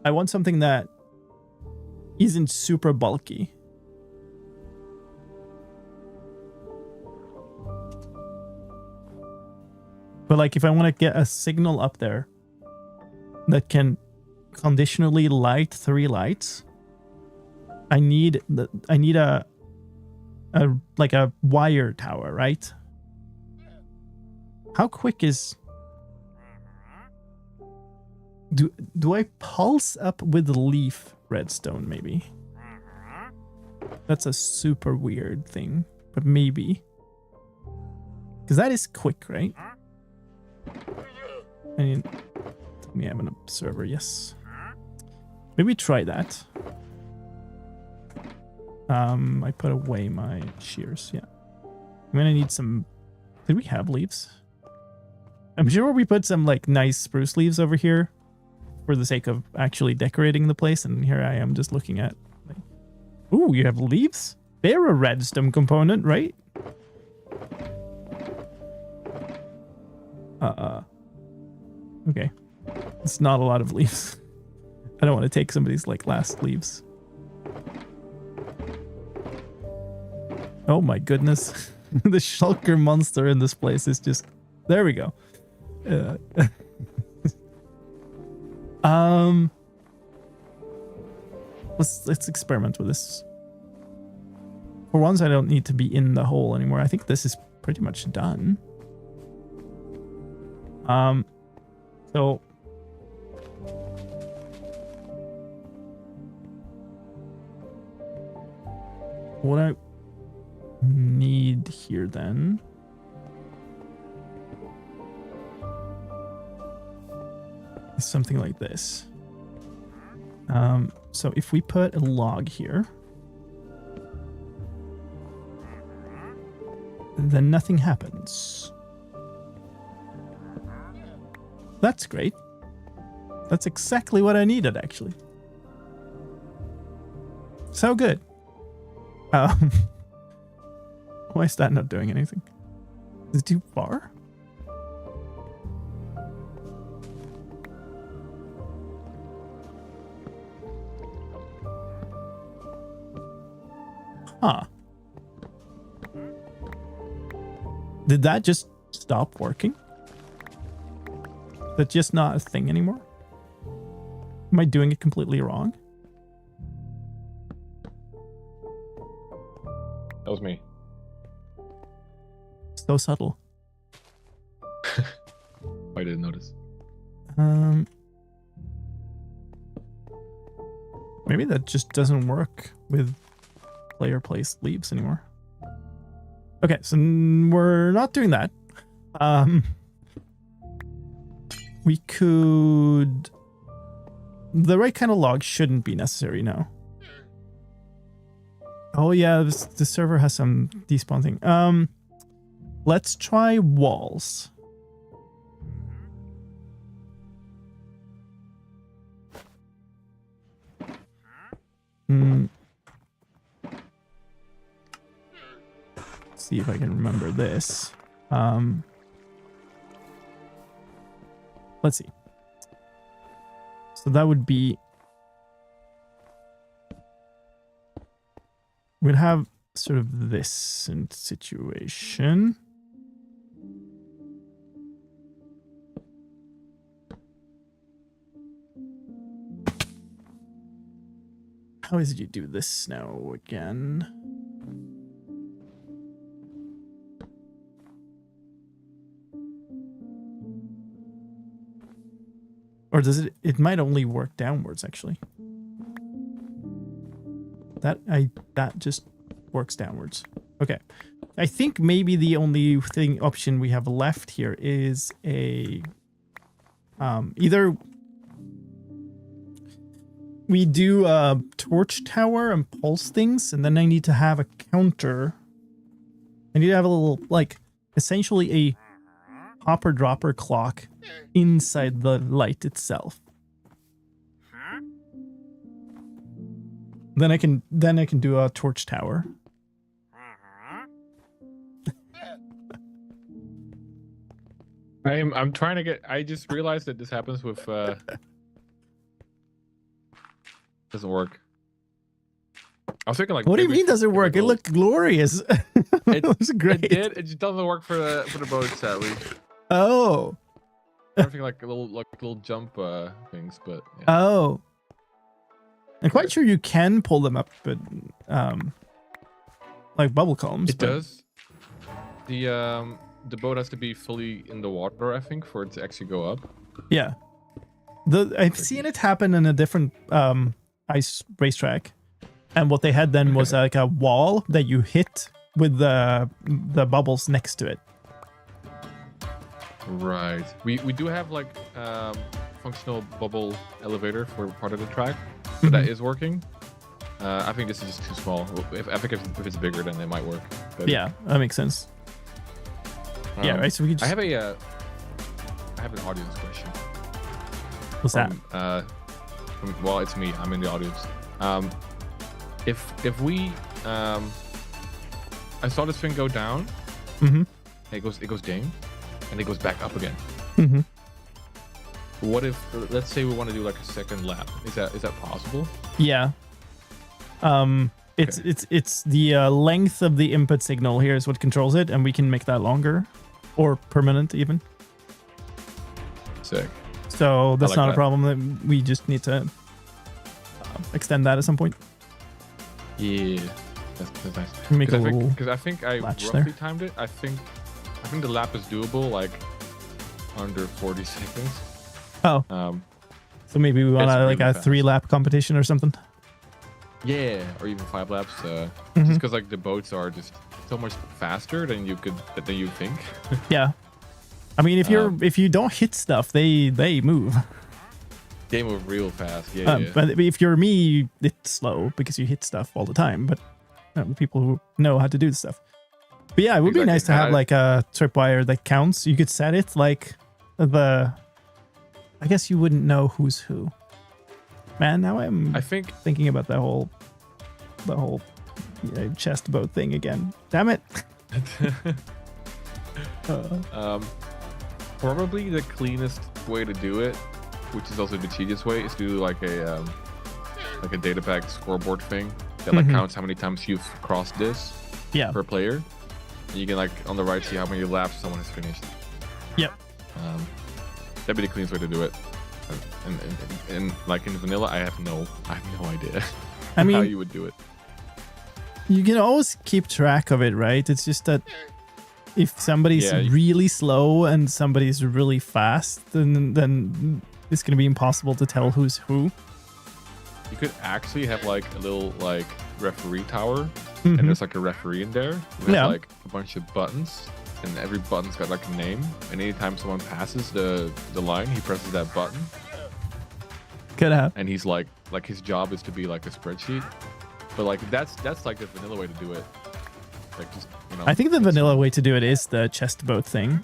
I want something that isn't super bulky. But like if I want to get a signal up there that can conditionally light 3 lights, I need a like a wire tower, right? How quick is... Do I pulse up with leaf redstone, maybe? That's a super weird thing, but maybe. Because that is quick, right? I mean, tell me I'm an observer, yes. Maybe try that. I put away my shears, yeah. I'm gonna need some... Did we have leaves? I'm sure we put some like nice spruce leaves over here for the sake of actually decorating the place, and here I am just looking at like, ooh, you have leaves? They're a redstone component, right? Okay. It's not a lot of leaves. I don't want to take somebody's like last leaves. Oh my goodness. The shulker monster in this place is just... There we go. Let's experiment with this. For once, I don't need to be in the hole anymore. I think this is pretty much done. So what I need here then is something like this. So if we put a log here, then nothing happens. That's great. That's exactly what I needed, actually. So good. Why is that not doing anything? Is it too far? Huh. Did that just stop working? That's just not a thing anymore? Am I doing it completely wrong? That was me. So subtle. I didn't notice. Maybe that just doesn't work with player place leaves anymore. Okay, so we're not doing that. We could... The right kind of log shouldn't be necessary now. Oh yeah, the server has some despawn thing. Let's try walls. See if I can remember this. Let's see. So that would be... We'd have sort of this situation. How is it you do this now again? Or does it... It might only work downwards, actually. That just works downwards. Okay. I think maybe the only option we have left here is a... either we do a torch tower and pulse things, and then I need to have a counter. I need to have a little, like, essentially a hopper-dropper clock inside the light itself. Then I can do a torch tower. I'm trying to get... I just realized that this happens with... Doesn't work. I was thinking like... What do you mean doesn't work? It looked glorious. It was great. It did. It just doesn't work for the boat, sadly. Oh. Everything like little jump things, but yeah. Oh. I'm quite sure you can pull them up, but like bubble columns. It does. The boat has to be fully in the water, I think, for it to actually go up. Yeah. I've seen it happen in a different ice racetrack. And what they had then was like a wall that you hit with the bubbles next to it. Right. We do have like functional bubble elevator for part of the track. So that is working. I think this is just too small. I think if it's bigger, then it might work better. Yeah, that makes sense. Yeah, right. So we could just... I have an audience question. What's that? Well, it's me. I'm in the audience. If we I saw this thing go down. Mm-hmm. It goes down, and it goes back up again. Mm-hmm. What if, let's say, we want to do like a second lap? Is that possible? Yeah. It's the length of the input signal here is what controls it, and we can make that longer, or permanent even. Sick. So that's like not a that. problem. That we just need to extend that at some point. Yeah, that's nice. Make a little Because I think I latch roughly there. timed it. I think the lap is doable, like under 40 seconds. Oh, so maybe we want It's like really a fast. 3-lap competition or something. Yeah, or even 5 laps. Just Mhm. because like the boats are just so much faster than you think. Yeah. I mean, if you don't hit stuff, they move. They move real fast. Yeah. But if you're me, it's slow because you hit stuff all the time. But people who know how to do the stuff. But yeah, it would be Exactly. nice to And have like a tripwire that counts. You could set it like I guess you wouldn't know who's who. Man, now I'm I think thinking about the whole chest boat thing again. Damn it. probably the cleanest way to do it, which is also the cheapest way, is to do like a data pack scoreboard thing that like Mhm. counts how many times you've crossed this Yeah. per player. And you can like on the right see how many laps someone has finished. Yep. That'd be the cleanest way to do it. And like in vanilla, I have no idea I mean, how you would do it. you can always keep track of it, right? It's just that if somebody's Yeah, really slow and somebody's really fast, then it's going to be impossible to tell who's who. You could actually have like a little like referee tower, Mhm. and there's like a referee in there who has Yeah. like a bunch of buttons, and every button's got like a name. And anytime someone passes the line, he presses that button, Could have. and he's like his job is to be like a spreadsheet. But like that's like the vanilla way to do it. Like just I think the vanilla way to do it is the chest boat thing.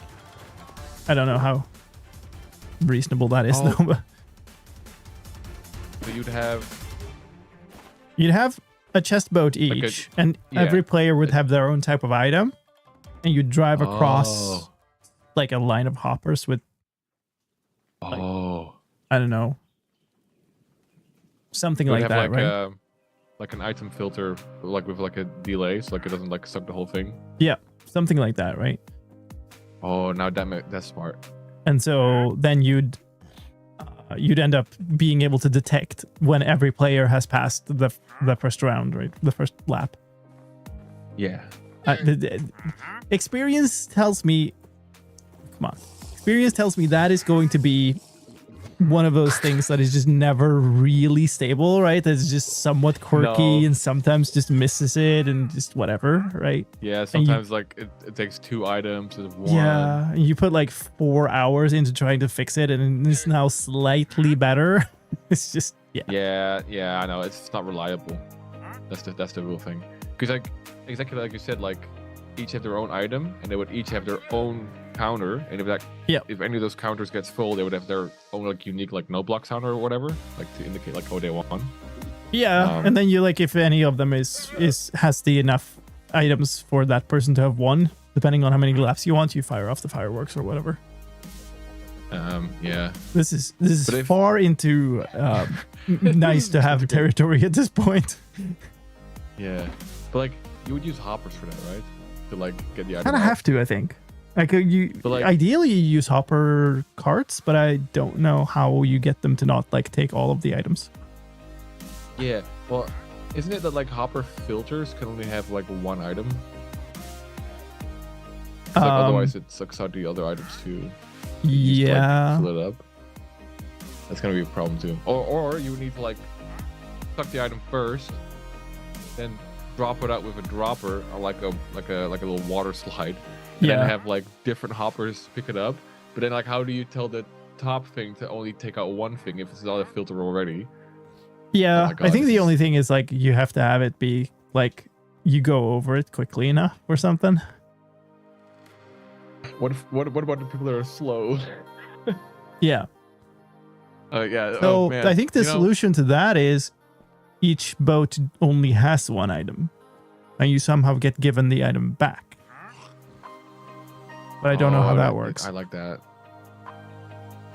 I don't know how reasonable that is, Oh. though. But So you'd have a chest boat Like each, a- and yeah. every player would have their own type of item, and you drive across Oh. like a line of hoppers with, Oh, I don't know, something you would like have that, right? like an item filter, like with like a delay, so like it doesn't like suck the whole thing. Yeah, something like that, right? Oh, now that's smart. And so then you'd end up being able to detect when every player has passed the first round, right? The first lap. Yeah. The experience tells me, experience tells me that is going to be one of those things that is just never really stable, right? That's just somewhat quirky No. and sometimes just misses it and just whatever, right? Yeah, you- sometimes like it takes 2 items instead of 1. Yeah, you put like 4 hours into trying to fix it, and it's now slightly better. It's just Yeah, I know. It's not reliable. That's the real thing. Because like exactly like you said, like each have their own item, and they would each have their own counter. And if any of those counters gets full, they would have their own like unique like no block counter or whatever, like to indicate like they won. yeah. And then you like if any of them has the enough items for that person to have won, depending on how many laps you want, you fire off the fireworks or whatever. Yeah. This is But if- far into nice to have territory at this point. Yeah. But like you would use hoppers for that, right? To like get the item. Kind of out. have to, I think. Like you, But, like- ideally you use hopper carts, but I don't know how you get them to not like take all of the items. Yeah. Well, isn't it that like hopper filters can only have like one item? 'Cause, like, otherwise it sucks out the other items too. You just, like, Yeah. fill it up. That's gonna be a problem too. Or you would need to like suck the item first, then drop it out with a dropper or like a little water slide. And Yeah. then have like different hoppers pick it up. But then like how do you tell the top thing to only take out one thing if it's not a filter already? Yeah, Oh my God, I think this the is- only thing is like you have to have it be like you go over it quickly enough or something. What about the people that are slow? Yeah. Yeah. So oh, man. I think the You know, solution to that is each boat only has one item, and you somehow get given the item back. But I don't know how that works. I like that.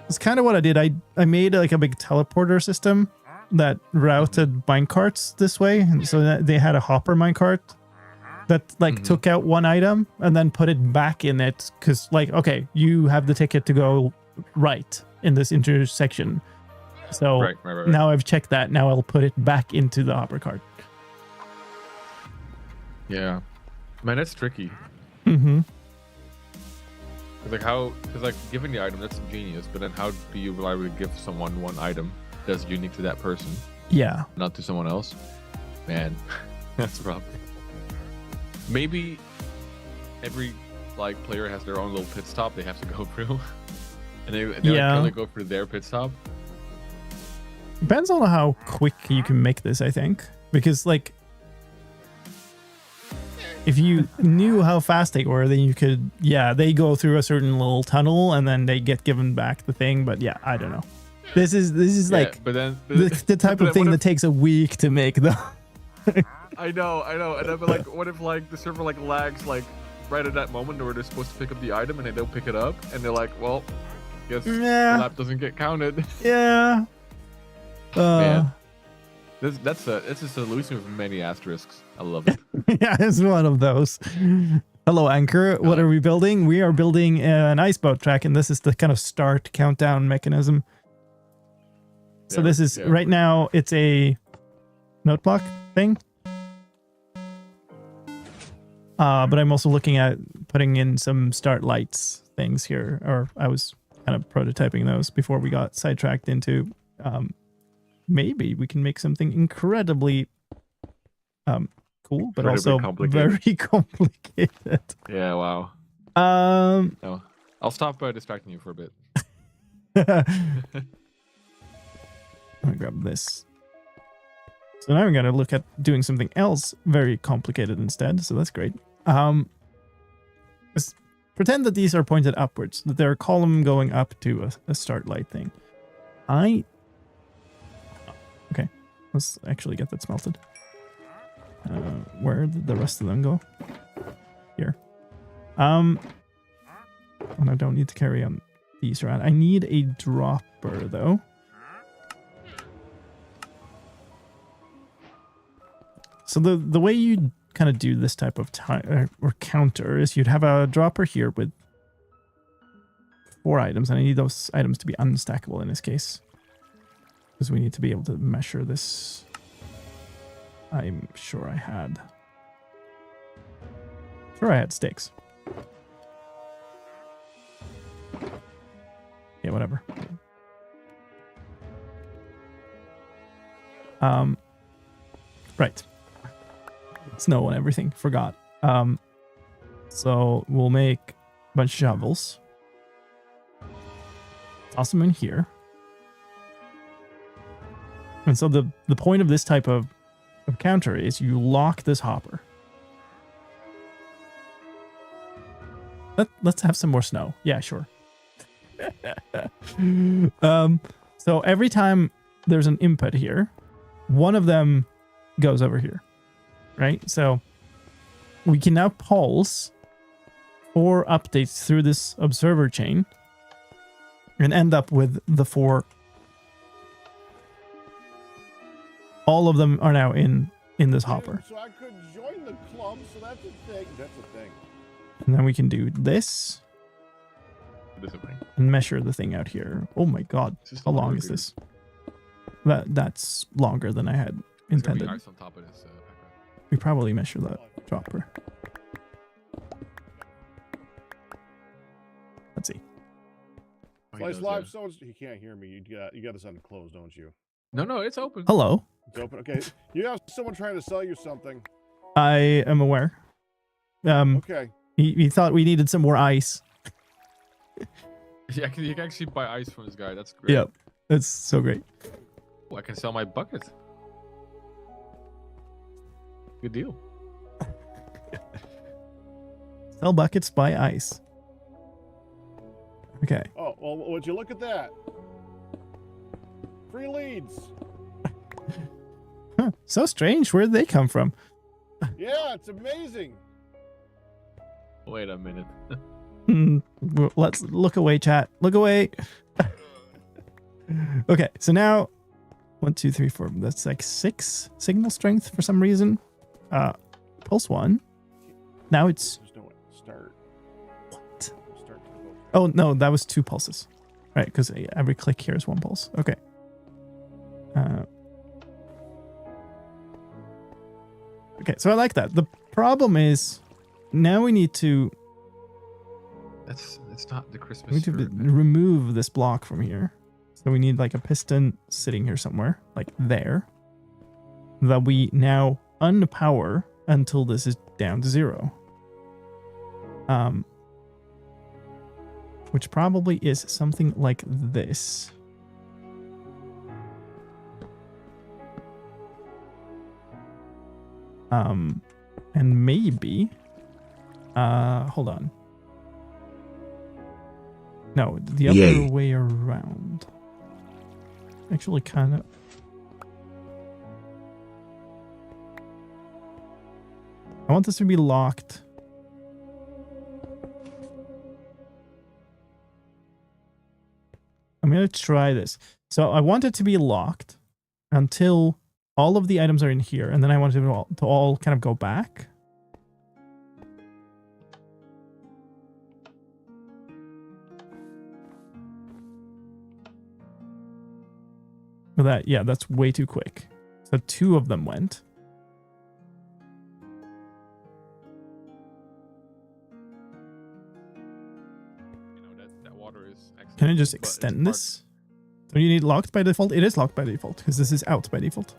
It's kind of what I did. I made like a big teleporter system that routed minecarts this way, and so that they had a hopper minecart that like took out one item and then put it back in it because like, okay, you have the ticket to go right in this intersection. So Right. now I've checked that. Now I'll put it back into the hopper cart. Yeah. Man, that's tricky. Mm-hmm. Because like giving the item, that's genius. But then how do you reliably give someone one item that's unique to that person, Yeah. not to someone else? Man, that's rough. Maybe every like player has their own little pit stop they have to go through, and they like, Yeah. can only go through their pit stop. Depends on how quick you can make this, I think. Because, like, if you knew how fast they were, then you could, yeah, they go through a certain little tunnel and then they get given back the thing. But yeah, I don't know. This is Yeah, like but then the type but of then thing what that takes a week to make, though. I know. And then, but like, what if like the server like lags like right at that moment where they're supposed to pick up the item and they don't pick it up, and they're like, well, guess Yeah. the lap doesn't get counted. Yeah. Man. That's a solution with many asterisks. I love it. Yeah, it's one of those. Hello, Anchor. What are we building? We are building an ice boat track, and this is the kind of start countdown mechanism. So Yeah, this is yeah. right now. It's a note block thing. But I'm also looking at putting in some start lights things here, or I was kind of prototyping those before we got sidetracked into maybe we can make something incredibly cool, but Incredibly also complicated. very complicated. Yeah. Wow. No, I'll stop distracting you for a bit. I'm gonna grab this. So now I'm gonna look at doing something else very complicated instead. So that's great. Let's pretend that these are pointed upwards, that they're a column going up to a start light thing. Okay, let's actually get that smelted. Where did the rest of them go? Here. And I don't need to carry on these around. I need a dropper though. So the way you kind of do this type of time or counter is you'd have a dropper here with 4 items, and I need those items to be unstackable in this case, because we need to be able to measure this. I'm sure I had. Sure, I had stakes. Yeah, whatever. Right. Snow and everything. Forgot. So we'll make a bunch of shovels. Toss them in here. And so the point of this type of counter is you lock this hopper. Let's have some more snow. Yeah, sure. So every time there's an input here, one of them goes over here, right? So we can now pulse 4 updates through this observer chain and end up with the 4. All of them are now in this hopper. So I could join the club, so that's a thing. That's a thing. And then we can do this. It is okay. and measure the thing out here. Oh my god, It's just how a long longer is beard. this? That's longer than I had There's gonna be intended. ice on top of this background. We probably measure that dropper. Let's see. Oh, he Slice does, live yeah. stones. He can't hear me. You got this on closed, don't you? No, it's open. Hello. It's open. Okay. You have someone trying to sell you something. I am aware. Okay. He thought we needed some more ice. Yeah, you can actually buy ice from this guy. That's great. Yep. That's so great. Oh, I can sell my bucket. Good deal. Sell buckets, buy ice. Okay. Oh, well, would you look at that? Free leads. Huh. So strange. Where did they come from? Yeah, it's amazing. Wait a minute. Well, let's look away, chat. Look away. Okay, so now 1, 2, 3, 4. That's like 6 signal strength for some reason. Pulse 1. Now it's There's no way. Start. what? Start to go. Oh no, that was 2 pulses. Right, because every click here is 1 pulse. Okay. Okay, so I like that. The problem is now we need to It's not the Christmas. We need to shirt. remove this block from here. So we need like a piston sitting here somewhere, like there, that we now unpower until this is down to 0. Which probably is something like this. And maybe, hold on. No, the other Yay. way around. Actually, kind of. I want this to be locked. I'm going to try this. So I want it to be locked until all of the items are in here, and then I want it to all kind of go back. Well, that, yeah, that's way too quick. So 2 of them went. You know that water is. Excellent, Can I just but it's extend marked. this? Do you need locked by default? It is locked by default because this is out by default.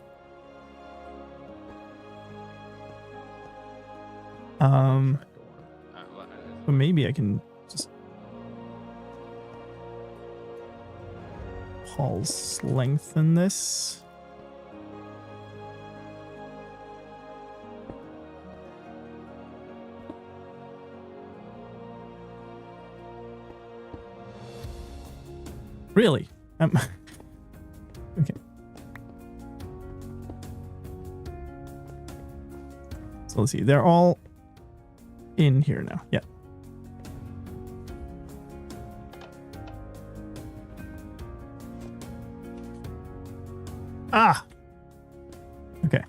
But maybe I can just pulse lengthen this. Really? Okay. So let's see. They're all in here now. Yeah. Ah. Okay.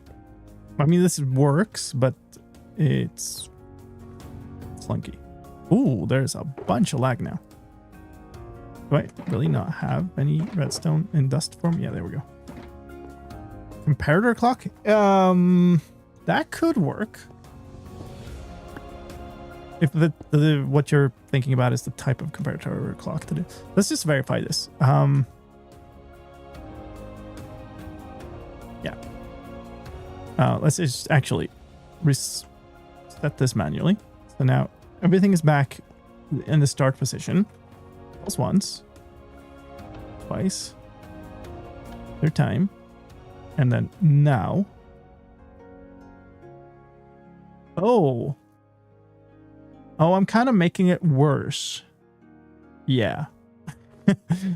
I mean, this works, but it's clunky. Ooh, there's a bunch of lag now. Do I really not have any redstone in dust form? Yeah, there we go. Comparator clock? That could work. If the what you're thinking about is the type of comparator clock to do. Let's just verify this. Yeah. Let's just actually reset this manually. So now everything is back in the start position. Pulse once, twice, 3rd time, and then now. Oh, I'm kind of making it worse. Yeah,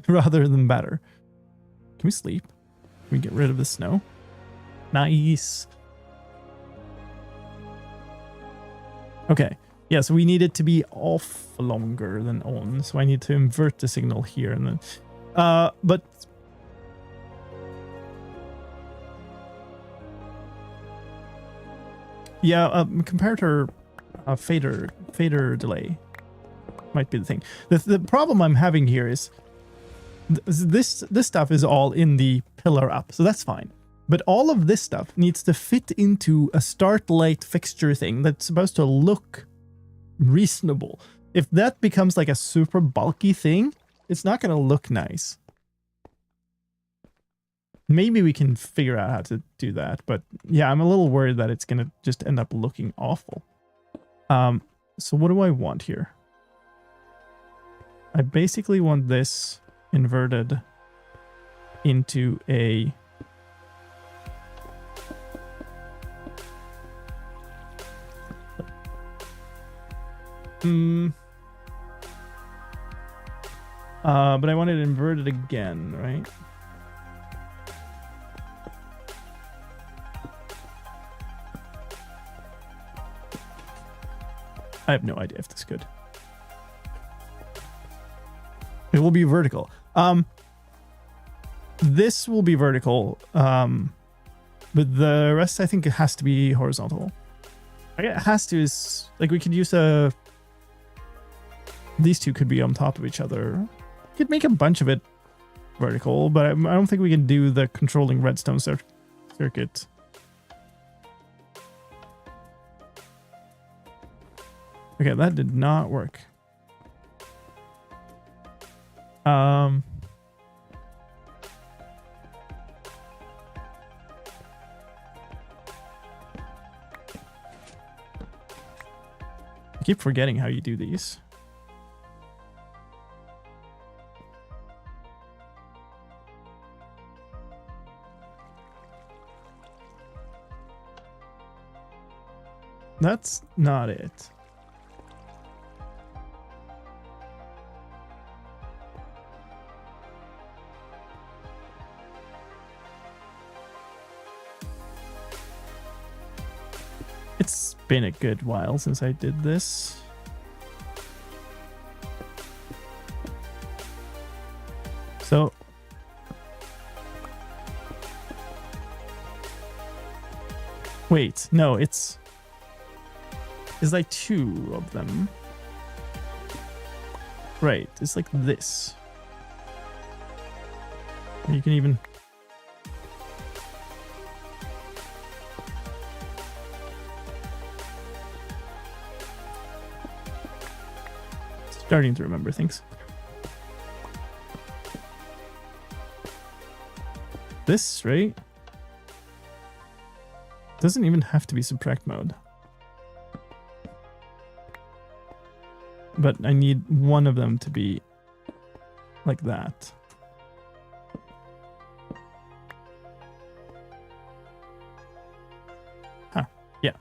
rather than better. Can we sleep? Can we get rid of the snow? Nice. Okay. Yeah, so we need it to be off longer than on. So I need to invert the signal here and then. But yeah, comparator fader delay. might be the thing. The problem I'm having here is this stuff is all in the pillar up, so that's fine. But all of this stuff needs to fit into a start light fixture thing that's supposed to look reasonable. If that becomes like a super bulky thing, it's not going to look nice. Maybe we can figure out how to do that, but yeah, I'm a little worried that it's going to just end up looking awful. So what do I want here? I basically want this inverted into a but I want it inverted again, right? I have no idea if this is good. It will be vertical. This will be vertical, but the rest I think it has to be horizontal. I guess it has to is like we could use these two could be on top of each other. We could make a bunch of it vertical, but I don't think we can do the controlling redstone circuit. Okay, that did not work. I keep forgetting how you do these. That's not it. It's been a good while since I did this. So wait, no, it's like two of them. Right, it's like this. You can even starting to remember things. This, right? Doesn't even have to be subtract mode. But I need one of them to be like that. Huh, yeah.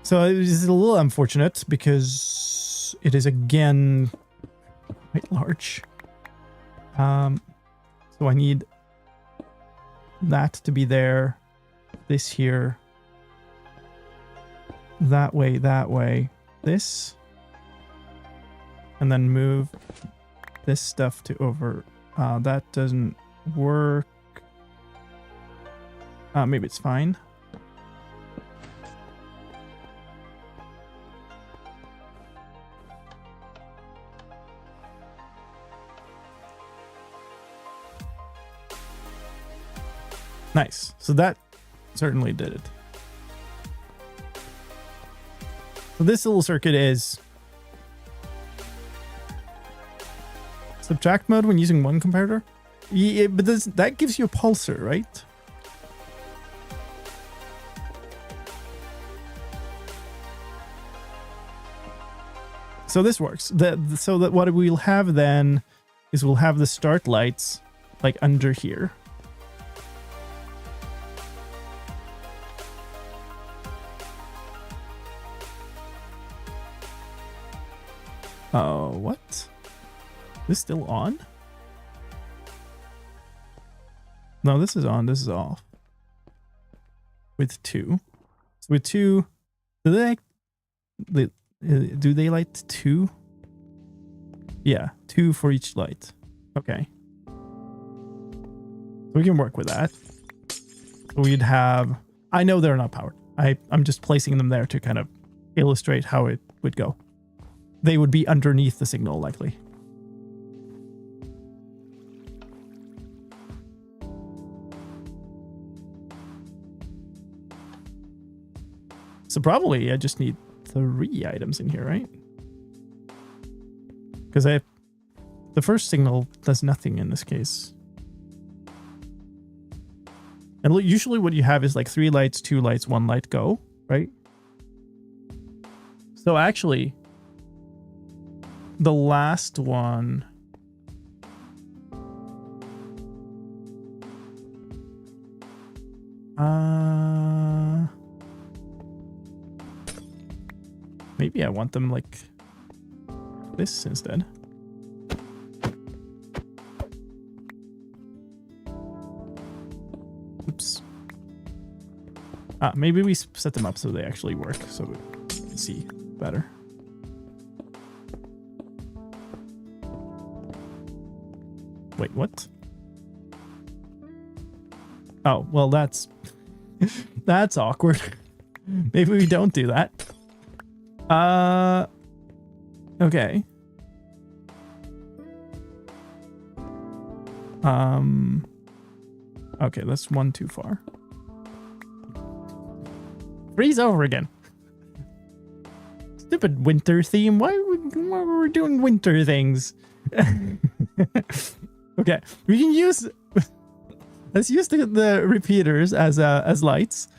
So it is a little unfortunate because it is again quite large. So I need that to be there, this here, that way, this, and then move this stuff to over. That doesn't work. Maybe it's fine. Nice. So that certainly did it. So this little circuit is subtract mode when using one comparator. Yeah, but that gives you a pulsar, right? So this works. So that what we'll have then is we'll have the start lights like under here. Oh, what? This still on? No, this is on. This is off. With two. So with two, do they light two? Yeah, two for each light. Okay. We can work with that. So we'd have I know they're not powered. I'm just placing them there to kind of illustrate how it would go. They would be underneath the signal, likely. So probably I just need 3 items in here, right? Because the first signal does nothing in this case. And usually what you have is like 3 lights, 2 lights, 1 light, go, right? So actually, the last one... maybe I want them like this instead. Oops. Maybe we set them up so they actually work, so we can see better. Wait, what? Oh, well, that's that's awkward. Maybe we don't do that. Okay. Okay, that's one too far. Freeze over again. Stupid winter theme. Why were we doing winter things? Okay, we can use. Let's use the repeaters as lights.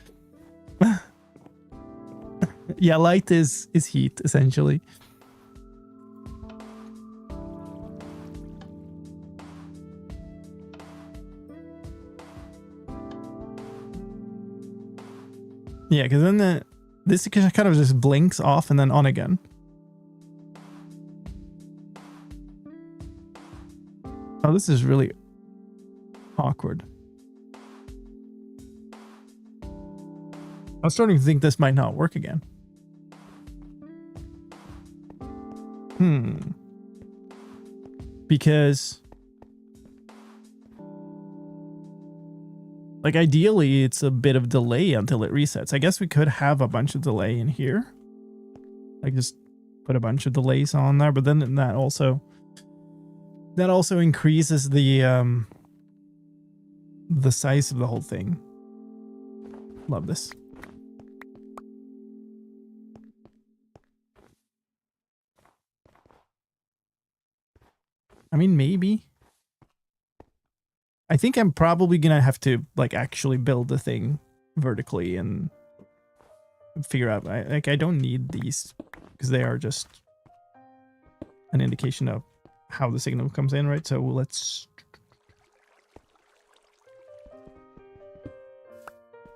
Yeah, light is heat essentially. Yeah, because then this kind of just blinks off and then on again. Oh, this is really awkward. I'm starting to think this might not work again. Because like ideally it's a bit of delay until it resets. I guess we could have a bunch of delay in here. Like just put a bunch of delays on there, but then that also increases the size of the whole thing. Love this. I mean, maybe. I think I'm probably gonna have to like actually build the thing vertically and figure out. I don't need these because they are just an indication of how the signal comes in, right? So let's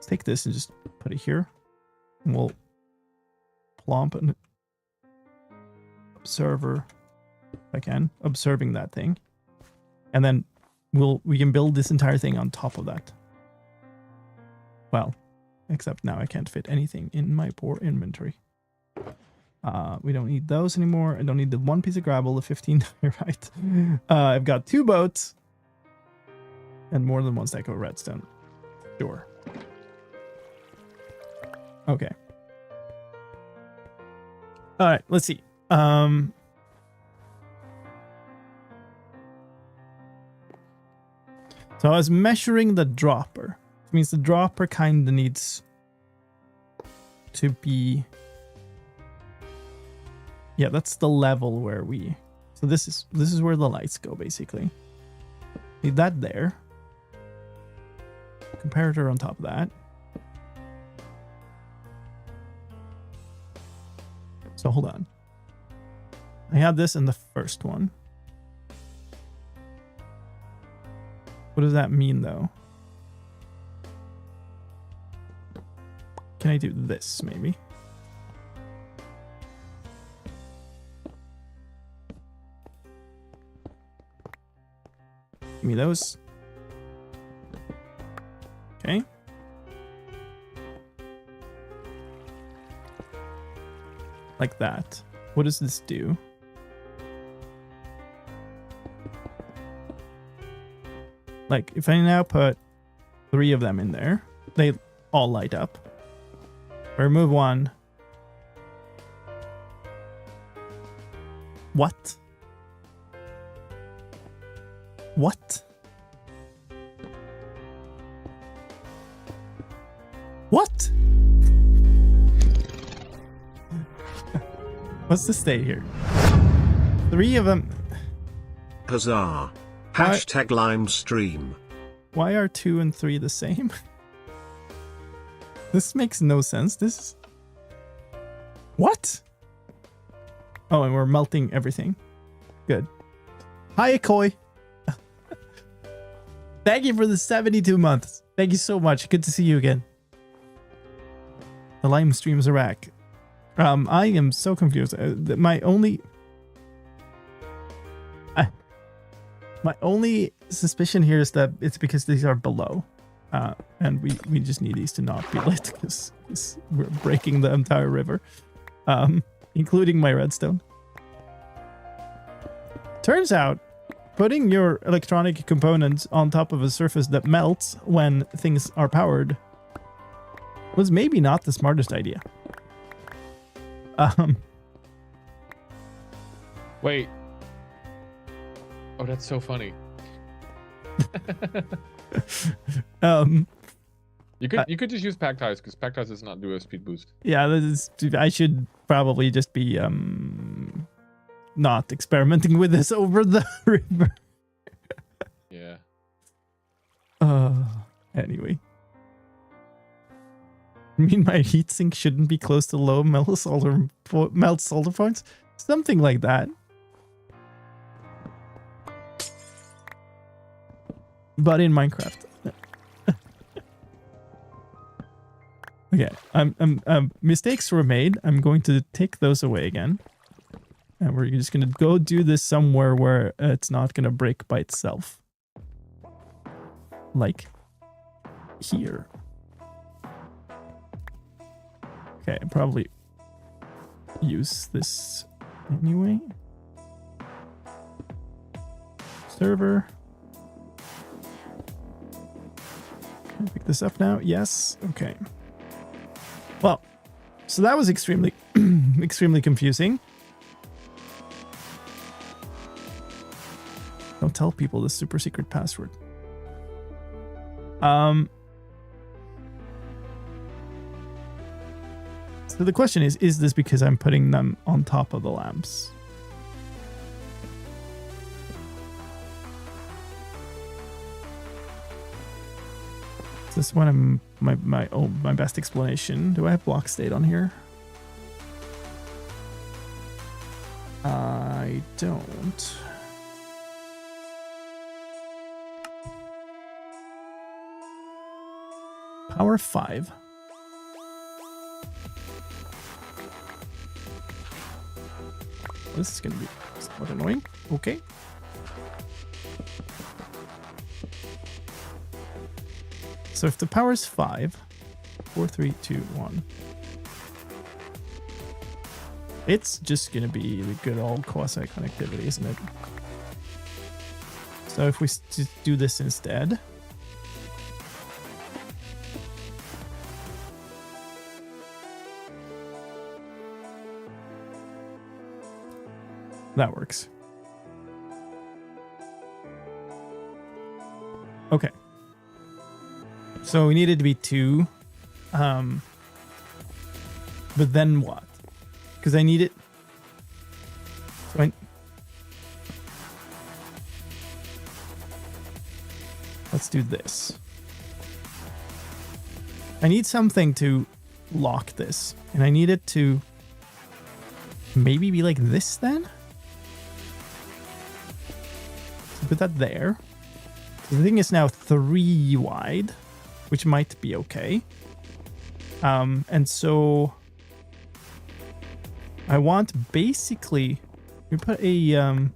take this and just put it here, and we'll plomp an observer. If I can, observing that thing, and then we can build this entire thing on top of that. Well, except now I can't fit anything in my poor inventory. We don't need those anymore. I don't need the 1 piece of gravel, the 15 right. I've got 2 boats and more than 1 stack of redstone. Sure. Okay. All right, let's see. So I was measuring the dropper. It means the dropper kind of needs to be... Yeah, that's the level where we... So this is where the lights go, basically. Need that there. Comparator on top of that. So hold on. I had this in the first one. What does that mean, though? Can I do this, maybe? Give me those. Okay. Like that. What does this do? Like, if I now put 3 of them in there, they all light up. Remove one. What? What? What? What's the state here? 3 of them. Huzzah. Hashtag lime stream. Why are 2 and 3 the same? This makes no sense. This is... What? Oh, and we're melting everything. Good. Hi, Koi. Thank you for the 72 months. Thank you so much. Good to see you again. The lime streams are back. I am so confused. My only suspicion here is that it's because these are below. And we just need these to not be lit because we're breaking the entire river. Including my redstone. Turns out, putting your electronic components on top of a surface that melts when things are powered was maybe not the smartest idea. Wait. Oh, that's so funny. You could just use pack ties because pack ties does not do a speed boost. Yeah, I should probably just be not experimenting with this over the river. Yeah. Anyway. I mean, my heatsink shouldn't be close to low melt solder points. Something like that. But in Minecraft. Okay, mistakes were made. I'm going to take those away again. And we're just going to go do this somewhere where it's not going to break by itself. Like here. Okay, I'll probably use this anyway. Server. Can I pick this up now? Yes. Okay. Well, so that was extremely, extremely confusing. Don't tell people the super secret password. So the question is this because I'm putting them on top of the lamps? Is this one of my best explanation? Do I have block state on here? I don't. Power 5. This is going to be somewhat annoying. Okay. So if the power is 5, 4, 3, 2, 1. It's just going to be the good old quasi connectivity, isn't it? So if we just do this instead. That works. Okay. So we needed to be 2. But then what? Because I need it. So let's do this. I need something to lock this. And I need it to maybe be like this then? So put that there. The thing is now 3 wide, which might be okay. And so I want basically we put a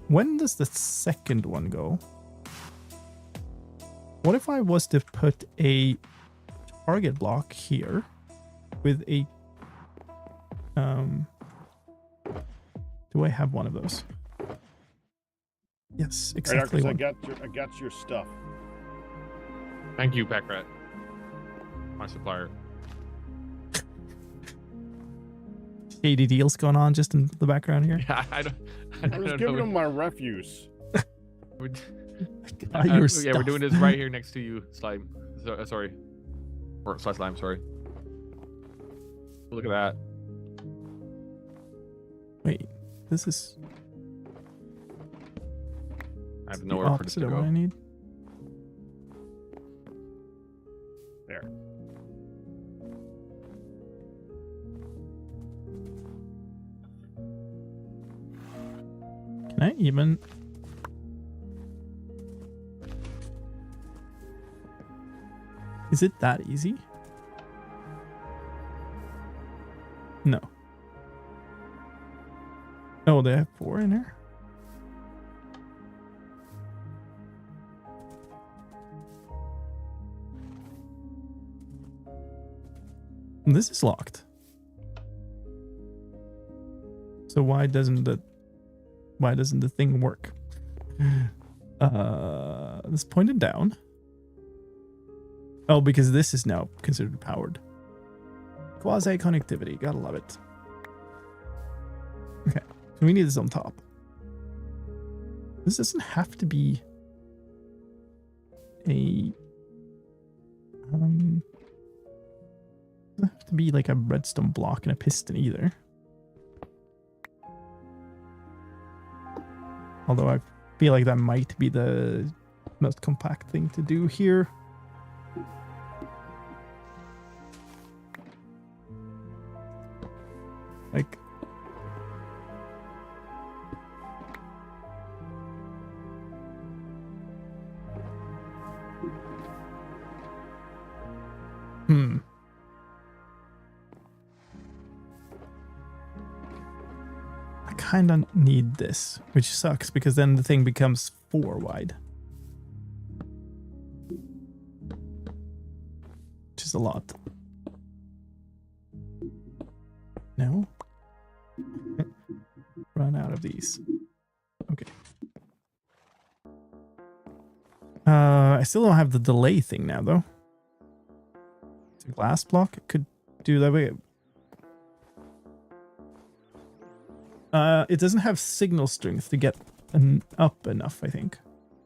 when does the second one go? What if I was to put a target block here with a do I have one of those? Yes, Right, exactly. Arcus, One. I got your stuff. Thank you, Packrat. My supplier. Shady deals going on just in the background here. Yeah, I I was don't giving know. them my refuse. We- Got your yeah, stuff. we're doing this right here next to you, Slime. Sorry. Or Slime, sorry. Look at that. Wait, this is I have the nowhere for this opposite to of what I go. need. There. Can I even? Is it that easy? No. Oh, they have 4 in here? This is locked. So why doesn't the thing work? This pointed down. Oh, because this is now considered powered. Quasi connectivity, gotta love it. Okay, so we need this on top. This doesn't have to be a doesn't have to be like a redstone block and a piston either. Although I feel like that might be the most compact thing to do here. Like, I kind of need this, which sucks because then the thing becomes 4 wide. Which is a lot. No? Run out of these. Okay. I still don't have the delay thing now, though. It's a glass block. It could do that way. It doesn't have signal strength to get up enough, I think,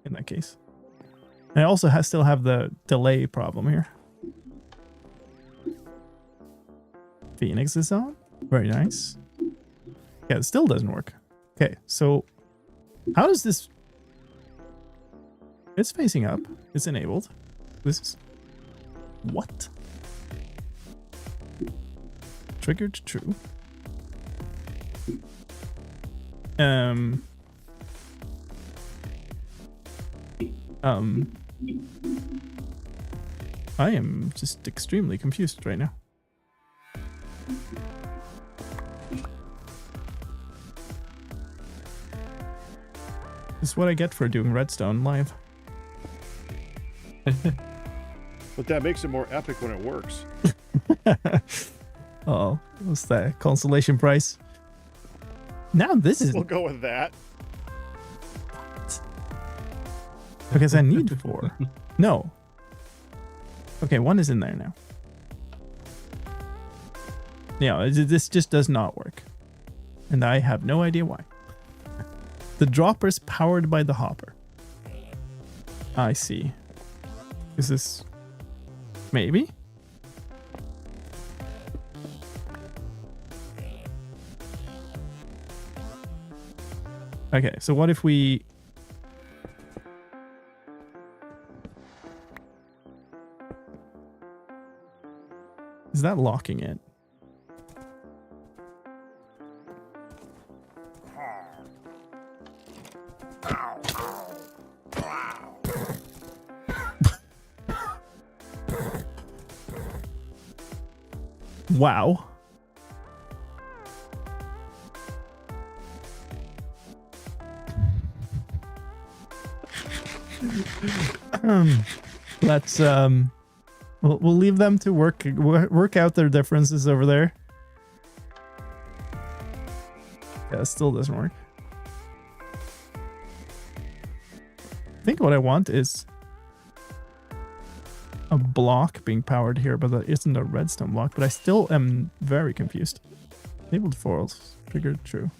in that case. And I also still have the delay problem here. Phoenix is on. Very nice. Yeah, it still doesn't work. Okay, so how does this... It's facing up. It's enabled. This is... What? Triggered true. I am just extremely confused right now. This is what I get for doing Redstone live. But that makes it more epic when it works. Oh, what's that? Consolation prize? Now this is... We'll go with that. Because I need 4. No. Okay, 1 is in there now. Yeah, this just does not work. And I have no idea why. The dropper's powered by the hopper. I see. Is this... Maybe? Okay, so what if we... Is that locking it? Wow. Let's we'll leave them to work out their differences over there. Yeah, it still doesn't work. think what I want is a block being powered here, but that isn't a redstone block. But I still am very confused. Enabled foils. Triggered true.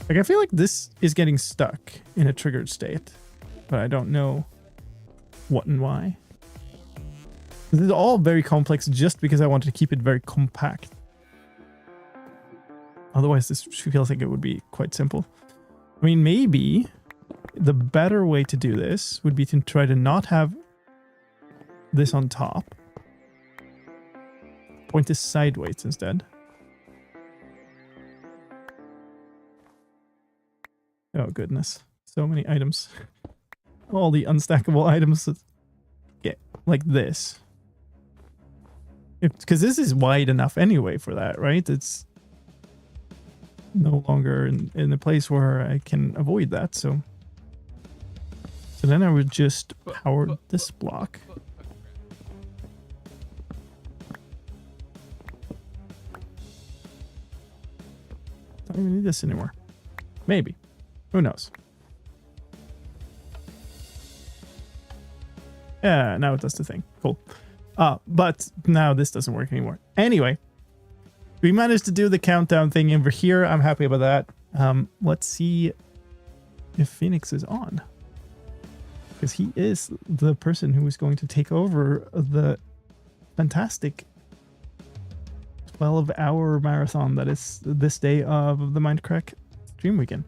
Like, I feel like this is getting stuck in a triggered state, but I don't know what and why. This is all very complex just because I wanted to keep it very compact. Otherwise, this feels like it would be quite simple. I mean, maybe the better way to do this would be to try to not have this on top. Point this sideways instead. Oh, goodness. So many items. All the unstackable items that get like this. Because this is wide enough anyway for that, right? It's no longer in a place where I can avoid that, so then I would just power this block. Don't even need this anymore. Maybe. Who knows? Yeah, now it does the thing. Cool. But now this doesn't work anymore. Anyway, we managed to do the countdown thing over here. I'm happy about that. Let's see if Phoenix is on. Because he is the person who is going to take over the fantastic 12-hour marathon that is this day of the Mindcrack Stream Weekend.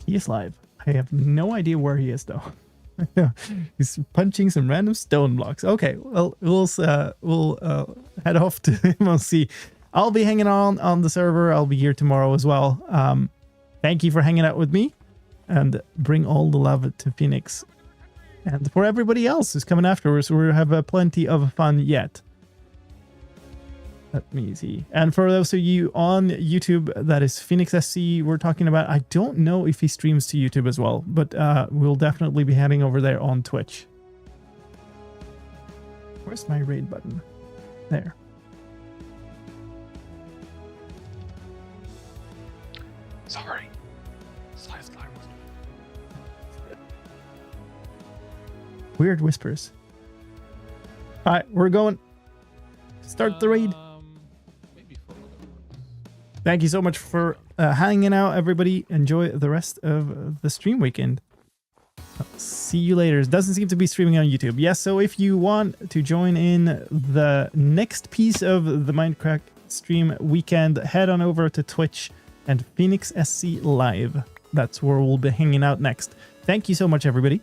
He is live. I have no idea where he is though. He's punching some random stone blocks. Okay, well, we'll head off to MLC. I'll be hanging on the server. I'll be here tomorrow as well. Thank you for hanging out with me, and bring all the love to Phoenix. And for everybody else who's coming afterwards, we'll have plenty of fun yet. Let me see. And for those of you on YouTube, that is Phoenix SC we're talking about. I don't know if he streams to YouTube as well, but we'll definitely be heading over there on Twitch. Where's my raid button? There. Sorry. Slicedlime. Weird whispers. All right, we're going. Start the raid. Maybe for Thank you so much for hanging out, everybody. Enjoy the rest of the stream weekend. I'll see you later. It doesn't seem to be streaming on YouTube. Yes, so if you want to join in the next piece of the Mindcrack Stream Weekend, head on over to Twitch and Phoenix SC Live. That's where we'll be hanging out next. Thank you so much, everybody.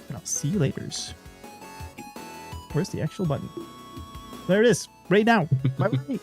And I'll see you later. Where's the actual button? There it is, right now. Bye-bye.